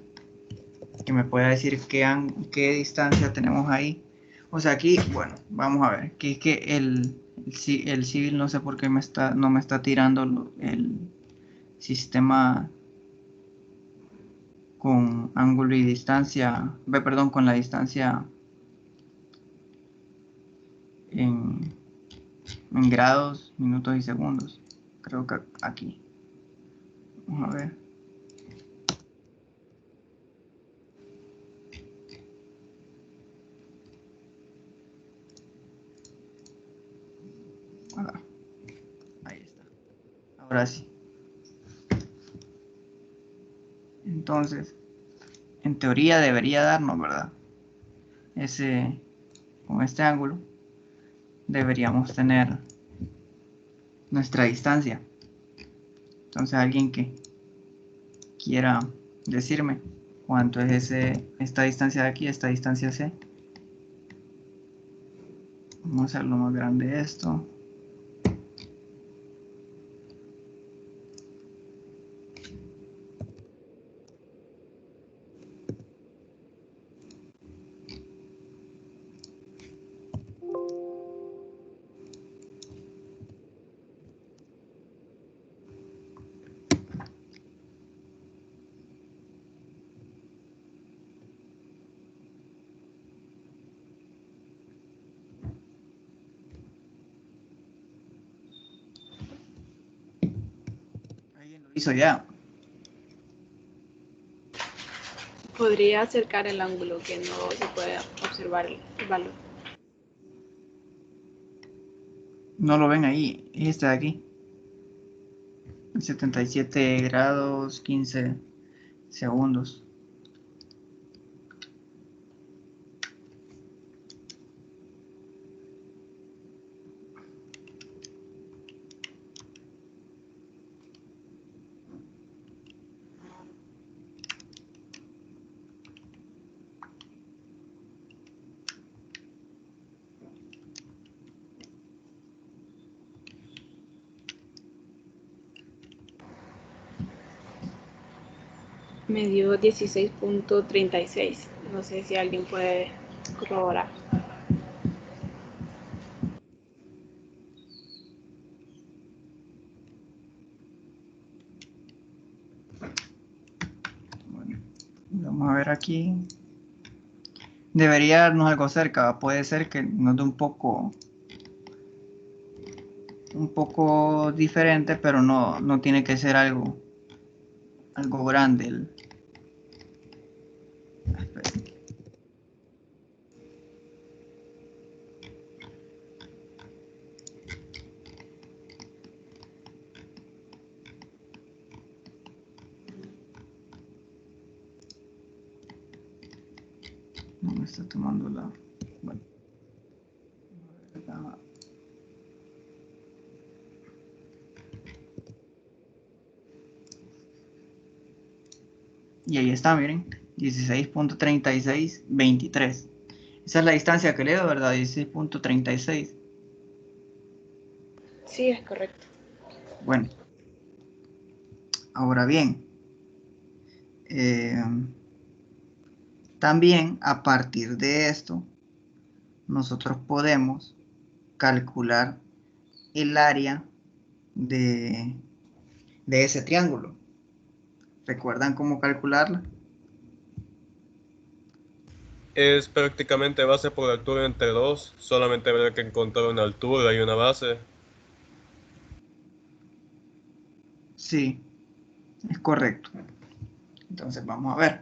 que me pueda decir qué distancia tenemos ahí. O sea, aquí, bueno, vamos a ver, que es que el civil no sé por qué no me está tirando el sistema con ángulo y distancia, perdón, con la distancia en grados, minutos y segundos. Creo que aquí. Vamos a ver. Ahí está. Ahora sí. Entonces, en teoría debería darnos, ¿verdad? Con este ángulo deberíamos tener nuestra distancia. Entonces, alguien que quiera decirme cuánto es esta distancia de aquí, esta distancia C. Vamos a hacerlo más grande esto. hizo ya. Podría acercar el ángulo que no se puede observar el valor. No lo ven ahí. Este de aquí. 77 grados, 15 segundos. Me dio 16.36. No sé si alguien puede corroborar. Bueno, vamos a ver aquí. Debería darnos algo cerca. Puede ser que nos dé un poco diferente, pero no tiene que ser algo grande. Espera. No me está tomando la... Bueno. Acá. Y ahí está, miren. 16.3623. Esa es la distancia que le doy, ¿verdad? 16.36. Sí, es correcto. Bueno. Ahora bien. También a partir de esto, nosotros podemos calcular el área de ese triángulo. ¿Recuerdan cómo calcularla? Es prácticamente base por altura entre dos. Solamente habrá que encontrar una altura y una base. Sí, es correcto. Entonces vamos a ver.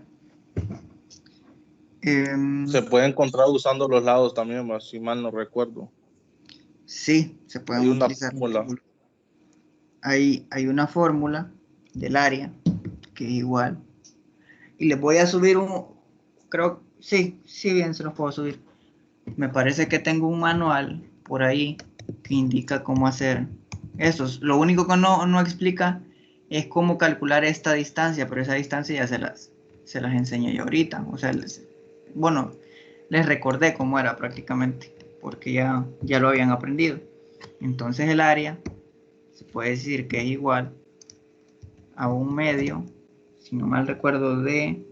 Se puede encontrar usando los lados también, si mal no recuerdo. Sí, se pueden Hay una utilizar. fórmula. Hay una fórmula del área que es igual. Y les voy a subir creo, sí, bien se los puedo subir. Me parece que tengo un manual por ahí que indica cómo hacer eso. Lo único que no explica es cómo calcular esta distancia, pero esa distancia ya se las enseñé yo ahorita. O sea, bueno, les recordé cómo era prácticamente, porque ya lo habían aprendido. Entonces el área se puede decir que es igual a un medio, si no mal recuerdo, de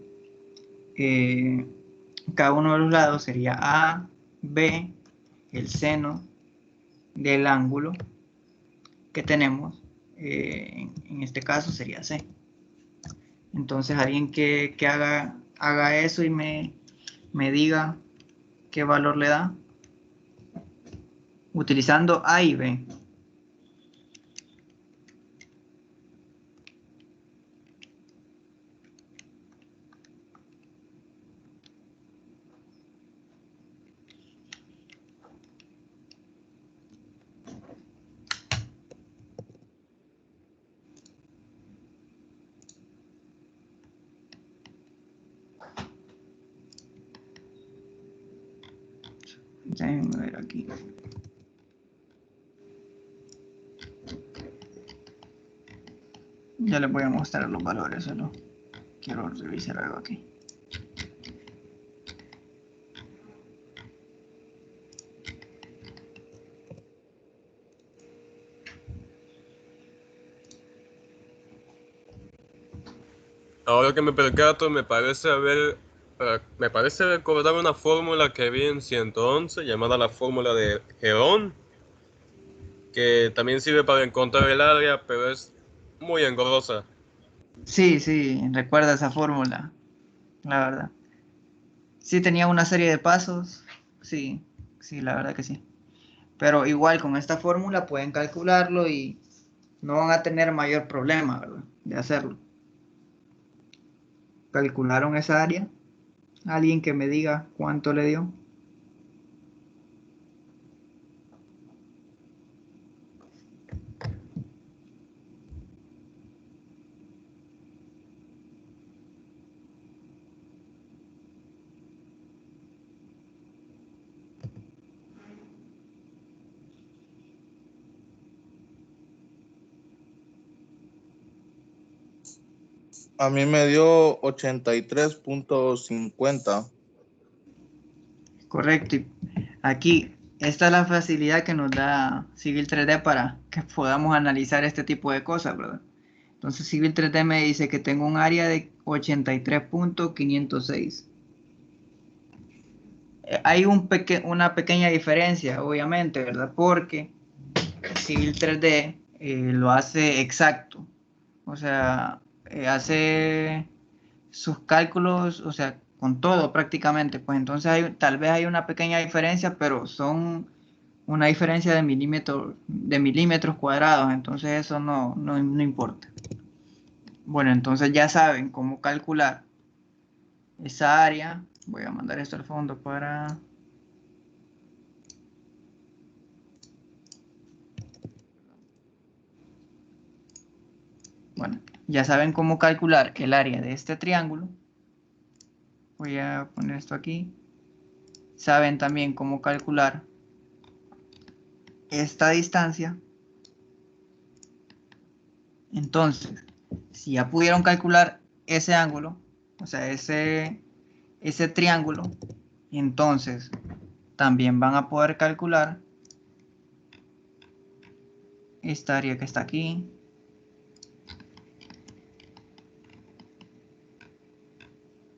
cada uno de los lados sería A, B, el seno del ángulo que tenemos, en este caso sería C. Entonces alguien que haga eso y me diga qué valor le da, utilizando A y B. Déjenme ver aquí. Ya les voy a mostrar los valores, solo quiero revisar algo aquí. Ahora que me percato, me parece recordar una fórmula que vi en 111 llamada la fórmula de Heron, que también sirve para encontrar el área, pero es muy engorrosa. Sí, recuerda esa fórmula, la verdad. Sí, tenía una serie de pasos, sí, la verdad que sí. Pero igual con esta fórmula pueden calcularlo y no van a tener mayor problema, ¿verdad?, de hacerlo. ¿Calcularon esa área? ¿Alguien que me diga cuánto le dio? A mí me dio 83.50. Correcto. Y aquí, esta es la facilidad que nos da Civil 3D para que podamos analizar este tipo de cosas, ¿verdad? Entonces Civil 3D me dice que tengo un área de 83.506. Hay una pequeña diferencia, obviamente, ¿verdad? Porque Civil 3D lo hace exacto. O sea, hace sus cálculos, o sea, con todo prácticamente. Pues entonces tal vez hay una pequeña diferencia, pero son una diferencia de milímetros cuadrados. Entonces eso no importa. Bueno, entonces ya saben cómo calcular esa área. Voy a mandar esto al fondo para... Bueno, ya saben cómo calcular el área de este triángulo. Voy a poner esto aquí. Saben también cómo calcular esta distancia. Entonces, si ya pudieron calcular ese ángulo, o sea, ese triángulo, entonces también van a poder calcular esta área que está aquí.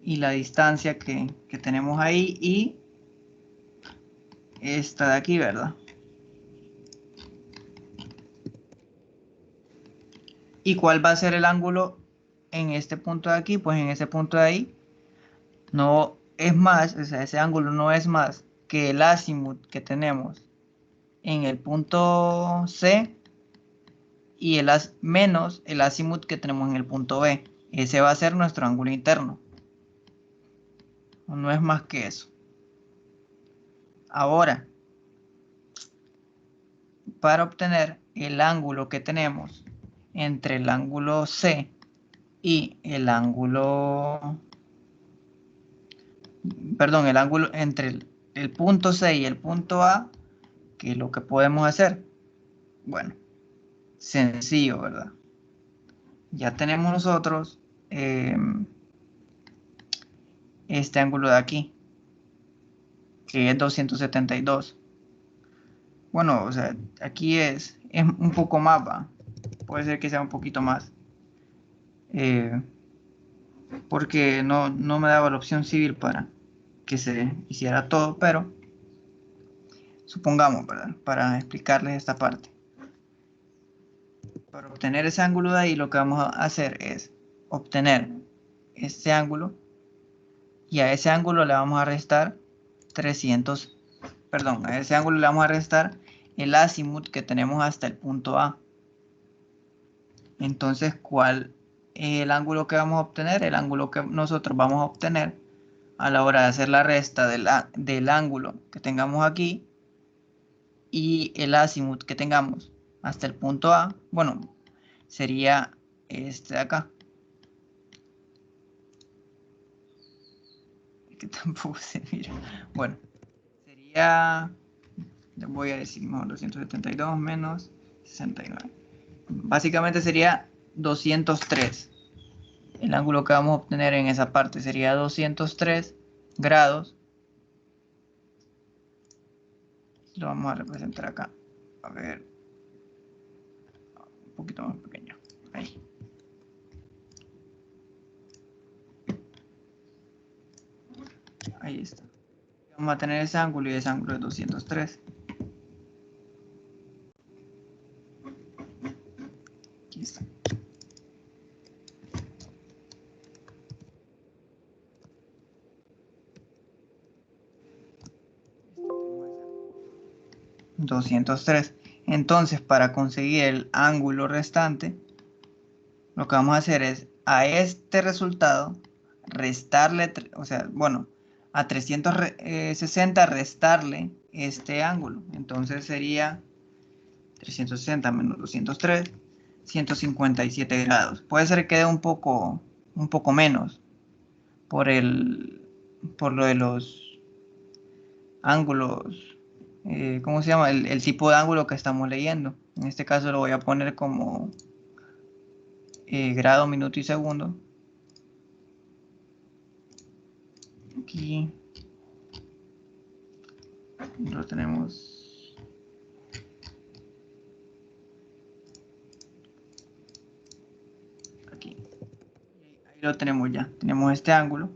Y la distancia que tenemos ahí y esta de aquí, ¿verdad? ¿Y cuál va a ser el ángulo en este punto de aquí? Pues en ese punto de ahí no es más, o sea, ese ángulo no es más que el azimut que tenemos en el punto C y menos el azimut que tenemos en el punto B. Ese va a ser nuestro ángulo interno. No es más que eso. Ahora, para obtener el ángulo que tenemos entre el ángulo C y el ángulo, perdón, el ángulo entre el punto C y el punto A, ¿qué es lo que podemos hacer? Bueno, sencillo, ¿verdad? Ya tenemos nosotros este ángulo de aquí, que es 272. Bueno, o sea, aquí es un poco más, ¿va? Puede ser que sea un poquito más. Porque no me daba la opción civil para que se hiciera todo, pero supongamos, ¿verdad?, para explicarles esta parte. Para obtener ese ángulo de ahí, lo que vamos a hacer es obtener este ángulo y a ese ángulo le vamos a restar 300, perdón, a ese ángulo le vamos a restar el azimut que tenemos hasta el punto A. Entonces, ¿cuál es el ángulo que vamos a obtener? El ángulo que nosotros vamos a obtener a la hora de hacer la resta del ángulo que tengamos aquí y el azimut que tengamos hasta el punto A, bueno, sería este de acá. Que tampoco se mira. Bueno, sería, les voy a decir mejor, 272 menos 69. Básicamente sería 203. El ángulo que vamos a obtener en esa parte sería 203 grados. Lo vamos a representar acá. A ver. Un poquito más pequeño. Ahí. Ahí está. Vamos a tener ese ángulo y ese ángulo es 203. Aquí está. $203. Entonces, para conseguir el ángulo restante, lo que vamos a hacer es a este resultado restarle, o sea, bueno, a 360 restarle este ángulo. Entonces sería 360 menos 203, 157 grados. Puede ser que quede un poco menos por lo de los ángulos, ¿cómo se llama? El tipo de ángulo que estamos leyendo. En este caso lo voy a poner como grado, minuto y segundo. Aquí lo tenemos. Aquí. Ahí lo tenemos ya. Tenemos este ángulo.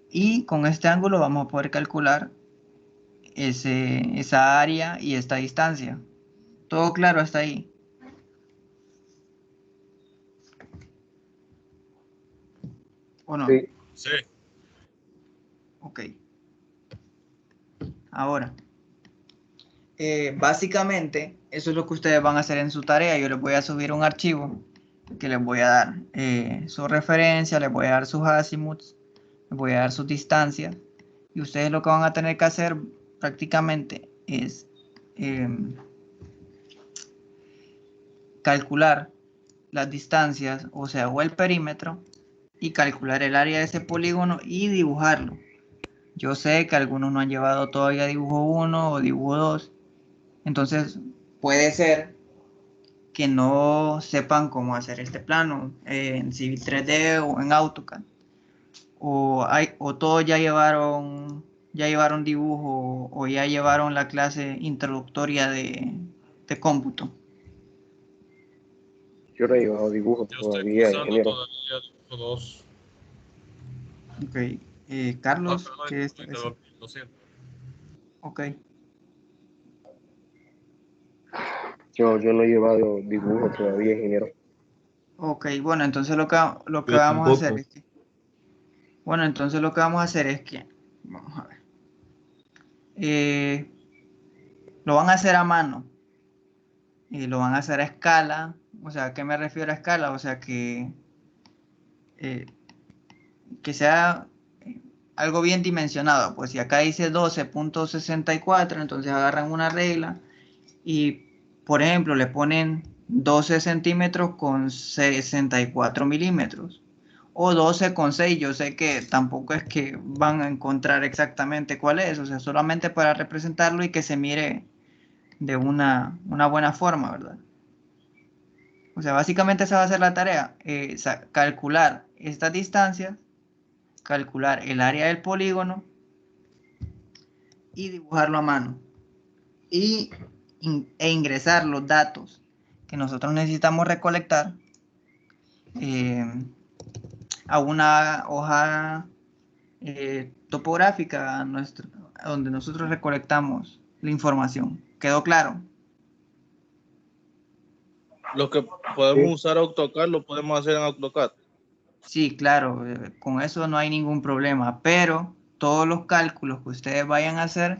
Y con este ángulo vamos a poder calcular esa área y esta distancia. ¿Todo claro hasta ahí? ¿O no? Sí. Sí. Ok. Ahora, básicamente, eso es lo que ustedes van a hacer en su tarea. Yo les voy a subir un archivo que les voy a dar su referencia, les voy a dar sus azimuths, les voy a dar sus distancias. Y ustedes lo que van a tener que hacer prácticamente es calcular las distancias, o sea, o el perímetro, y calcular el área de ese polígono y dibujarlo. Yo sé que algunos no han llevado todavía dibujo 1 o dibujo 2, entonces puede ser que no sepan cómo hacer este plano en Civil 3D o en AutoCAD. O todos ya llevaron dibujo o ya llevaron la clase introductoria de cómputo. Yo no he llevado dibujos Yo estoy todavía, cursando ingeniero. todavía dibujo 2. Ok. Carlos, Perdón, ¿qué está diciendo? interrumpí, lo siento. Ok. Yo no he llevado dibujos todavía, ingeniero. Ok, bueno, entonces lo que Yo vamos a hacer tampoco. es que... Bueno, entonces lo que vamos a hacer es que... Vamos a ver. Lo van a hacer a mano. Y lo van a hacer a escala. O sea, ¿a qué me refiero a escala? O sea, que sea algo bien dimensionado. Pues si acá dice 12.64, entonces agarran una regla y, por ejemplo, le ponen 12 centímetros con 64 milímetros. O 12,6, yo sé que tampoco es que van a encontrar exactamente cuál es, o sea, solamente para representarlo y que se mire de una buena forma, ¿verdad? O sea, básicamente esa va a ser la tarea, calcular estas distancias, calcular el área del polígono y dibujarlo a mano. E ingresar los datos que nosotros necesitamos recolectar eh, a una hoja topográfica donde nosotros recolectamos la información. ¿Quedó claro? Lo que Sí. podemos usar AutoCAD lo podemos hacer en AutoCAD. Sí, claro, con eso no hay ningún problema, pero todos los cálculos que ustedes vayan a hacer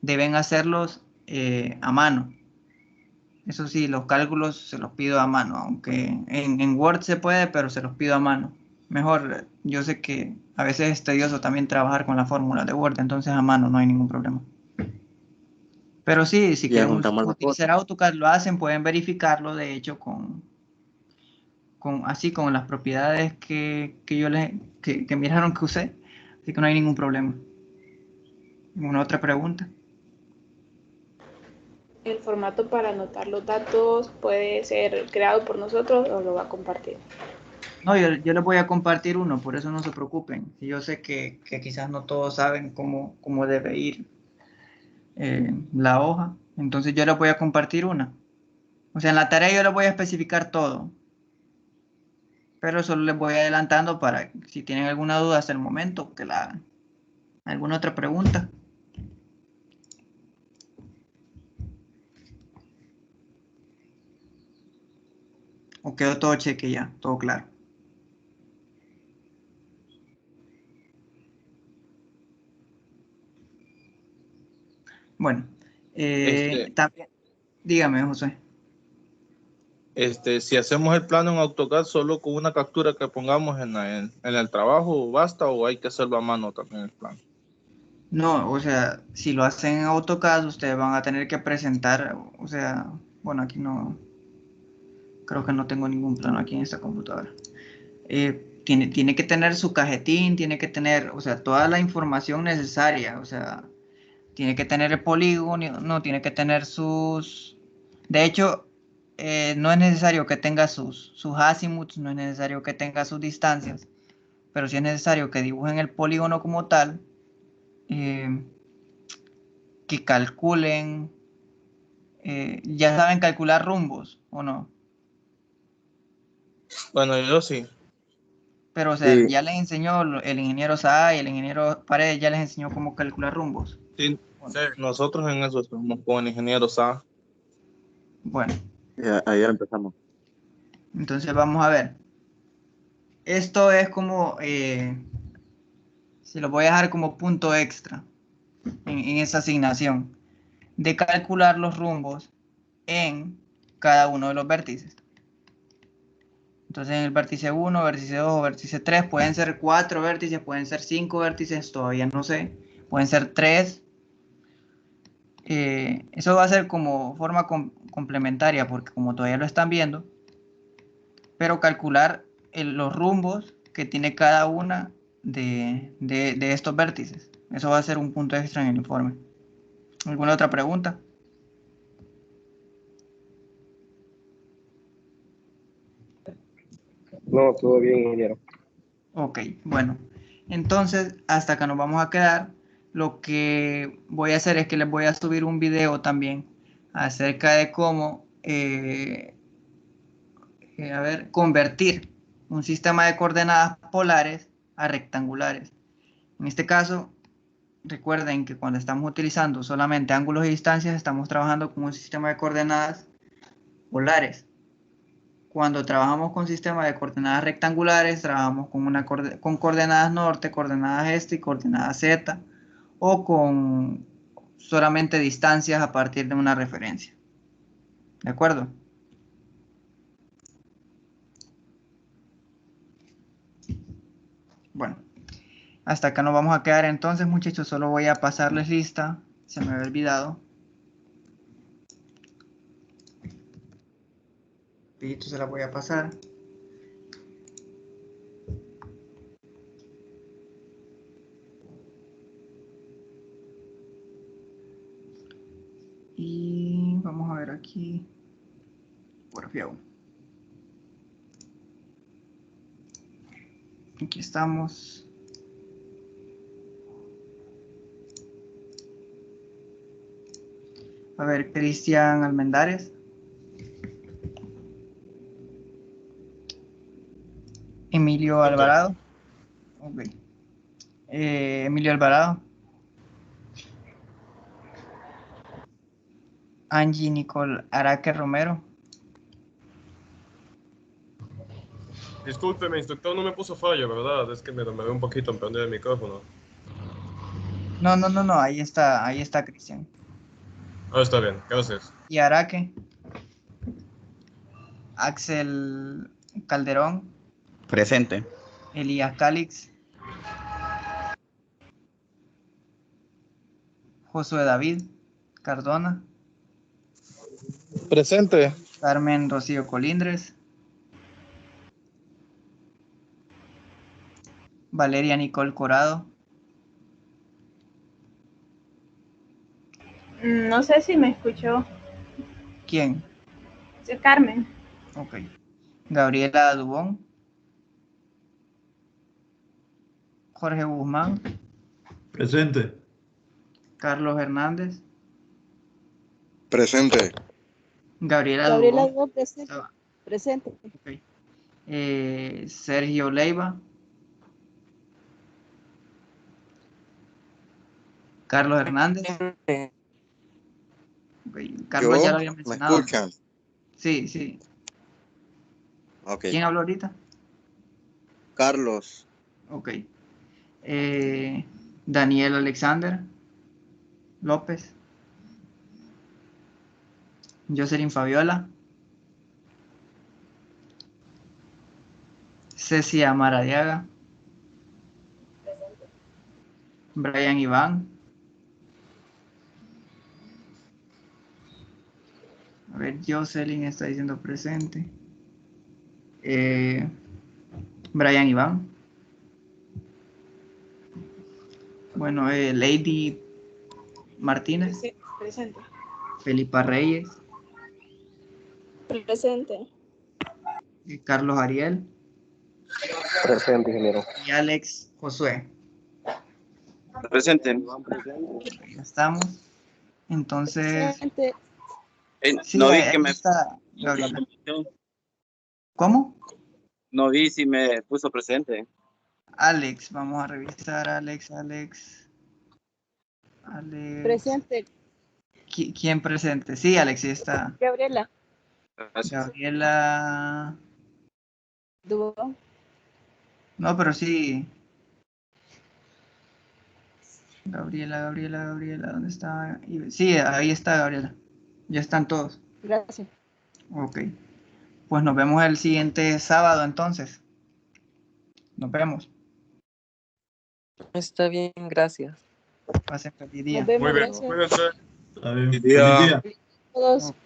deben hacerlos a mano. Eso sí, los cálculos se los pido a mano, aunque en Word se puede, pero se los pido a mano. Mejor, yo sé que a veces es tedioso también trabajar con la fórmula de Word, entonces a mano no hay ningún problema. Pero sí, si Ya quieren juntamos las fotos. utilizar AutoCAD lo hacen, pueden verificarlo, de hecho, así con las propiedades que miraron que usé, así que no hay ningún problema. ¿Alguna otra pregunta? El formato para anotar los datos puede ser creado por nosotros o lo va a compartir. No, yo les voy a compartir uno, por eso no se preocupen. Yo sé que quizás no todos saben cómo debe ir la hoja, entonces yo les voy a compartir una. O sea, en la tarea yo les voy a especificar todo, pero solo les voy adelantando para si tienen alguna duda hasta el momento, que la hagan. ¿Alguna otra pregunta? ¿O quedó todo cheque ya? Todo claro. Bueno, También, dígame, José. Si hacemos el plano en AutoCAD solo con una captura que pongamos en el trabajo, ¿basta o hay que hacerlo a mano también el plano? No, o sea, si lo hacen en AutoCAD, ustedes van a tener que presentar, o sea, bueno, aquí no, creo que no tengo ningún plano aquí en esta computadora. Tiene que tener su cajetín, tiene que tener, o sea, toda la información necesaria, o sea, tiene que tener el polígono, no, tiene que tener sus... De hecho, no es necesario que tenga sus azimuths, no es necesario que tenga sus distancias, pero sí es necesario que dibujen el polígono como tal, que calculen, ya saben calcular rumbos, ¿o no? Bueno, yo sí. Pero, o sea, Sí, ya les enseñó el ingeniero Saa y el ingeniero Paredes, ya les enseñó cómo calcular rumbos. Sí, Sí. nosotros en eso estamos con el ingeniero Sa. Bueno, ayer empezamos. entonces vamos a ver. Esto es como, se lo voy a dejar como punto extra en esa asignación, de calcular los rumbos en cada uno de los vértices. Entonces en el vértice 1, vértice 2 o vértice 3 pueden ser 4 vértices, pueden ser 5 vértices, todavía no sé, pueden ser 3. Eso va a ser como forma complementaria porque como todavía lo están viendo, pero calcular los rumbos que tiene cada una de estos vértices. Eso va a ser un punto extra en el informe. ¿Alguna otra pregunta? No, todo bien, ingeniero. Ok, bueno. Entonces, hasta acá nos vamos a quedar. Lo que voy a hacer es que les voy a subir un video también acerca de cómo, a ver, convertir un sistema de coordenadas polares a rectangulares. En este caso, recuerden que cuando estamos utilizando solamente ángulos y distancias, estamos trabajando con un sistema de coordenadas polares. Cuando trabajamos con sistemas de coordenadas rectangulares, trabajamos con coordenadas norte, coordenadas este y coordenadas z, o con solamente distancias a partir de una referencia. ¿De acuerdo? Bueno, hasta acá nos vamos a quedar entonces, muchachos. Solo voy a pasarles lista. Se me había olvidado. Listo, se la voy a pasar. Y vamos a ver aquí. Porfiado. Aquí estamos. A ver, Cristian Almendares. Emilio Alvarado. Ok. Emilio Alvarado. Angie Nicole Araque Romero. Disculpe, mi instructor no me puso fallo, ¿verdad? Es que me demoré un poquito en prender el micrófono. No. Ahí está Cristian. Ah, está bien, gracias. Y Araque. Axel Calderón. Presente. Elías Calix. Josué David Cardona. Presente. Carmen Rocío Colindres. Valeria Nicole Corado. No sé si me escuchó. ¿Quién? Sí, Carmen. Ok. Gabriela Dubón. Jorge Guzmán. Presente. Carlos Hernández. Presente. Gabriela Gabriela Dubón. Dubón, presente. Estaba. Presente. Ok. Sergio Leiva. Carlos Hernández. Okay. Carlos ya lo había ¿Me mencionado. escuchan? Sí. Ok. ¿Quién habló ahorita? Carlos. Ok. Daniel Alexander López. Jocelyn Fabiola. Cecia Maradiaga. Brian Iván. A ver, Jocelyn está diciendo presente. Brian Iván. Bueno, Lady Martínez. Presente. Felipa Reyes. Presente. Carlos Ariel. Presente, ingeniero. Y Alex Josué. Presente. Ya estamos. Entonces, Presente. sí, No vi ahí que me está Gabriela. ¿Cómo? No vi si me puso presente. Alex, vamos a revisar. Alex. Presente. ¿Quién presente? Sí, Alex, sí está. Gabriela. Gracias. Gabriela. Dúo. No, pero sí. Gabriela, ¿dónde está? Sí, ahí está Gabriela. Ya están todos. Gracias. Ok. Pues nos vemos el siguiente sábado entonces. Nos vemos. Está bien, gracias. Pasen feliz día. Nos vemos. Muy bien, Gracias. cuídense. Está bien. Buen día. Feliz día. Todos. Ok.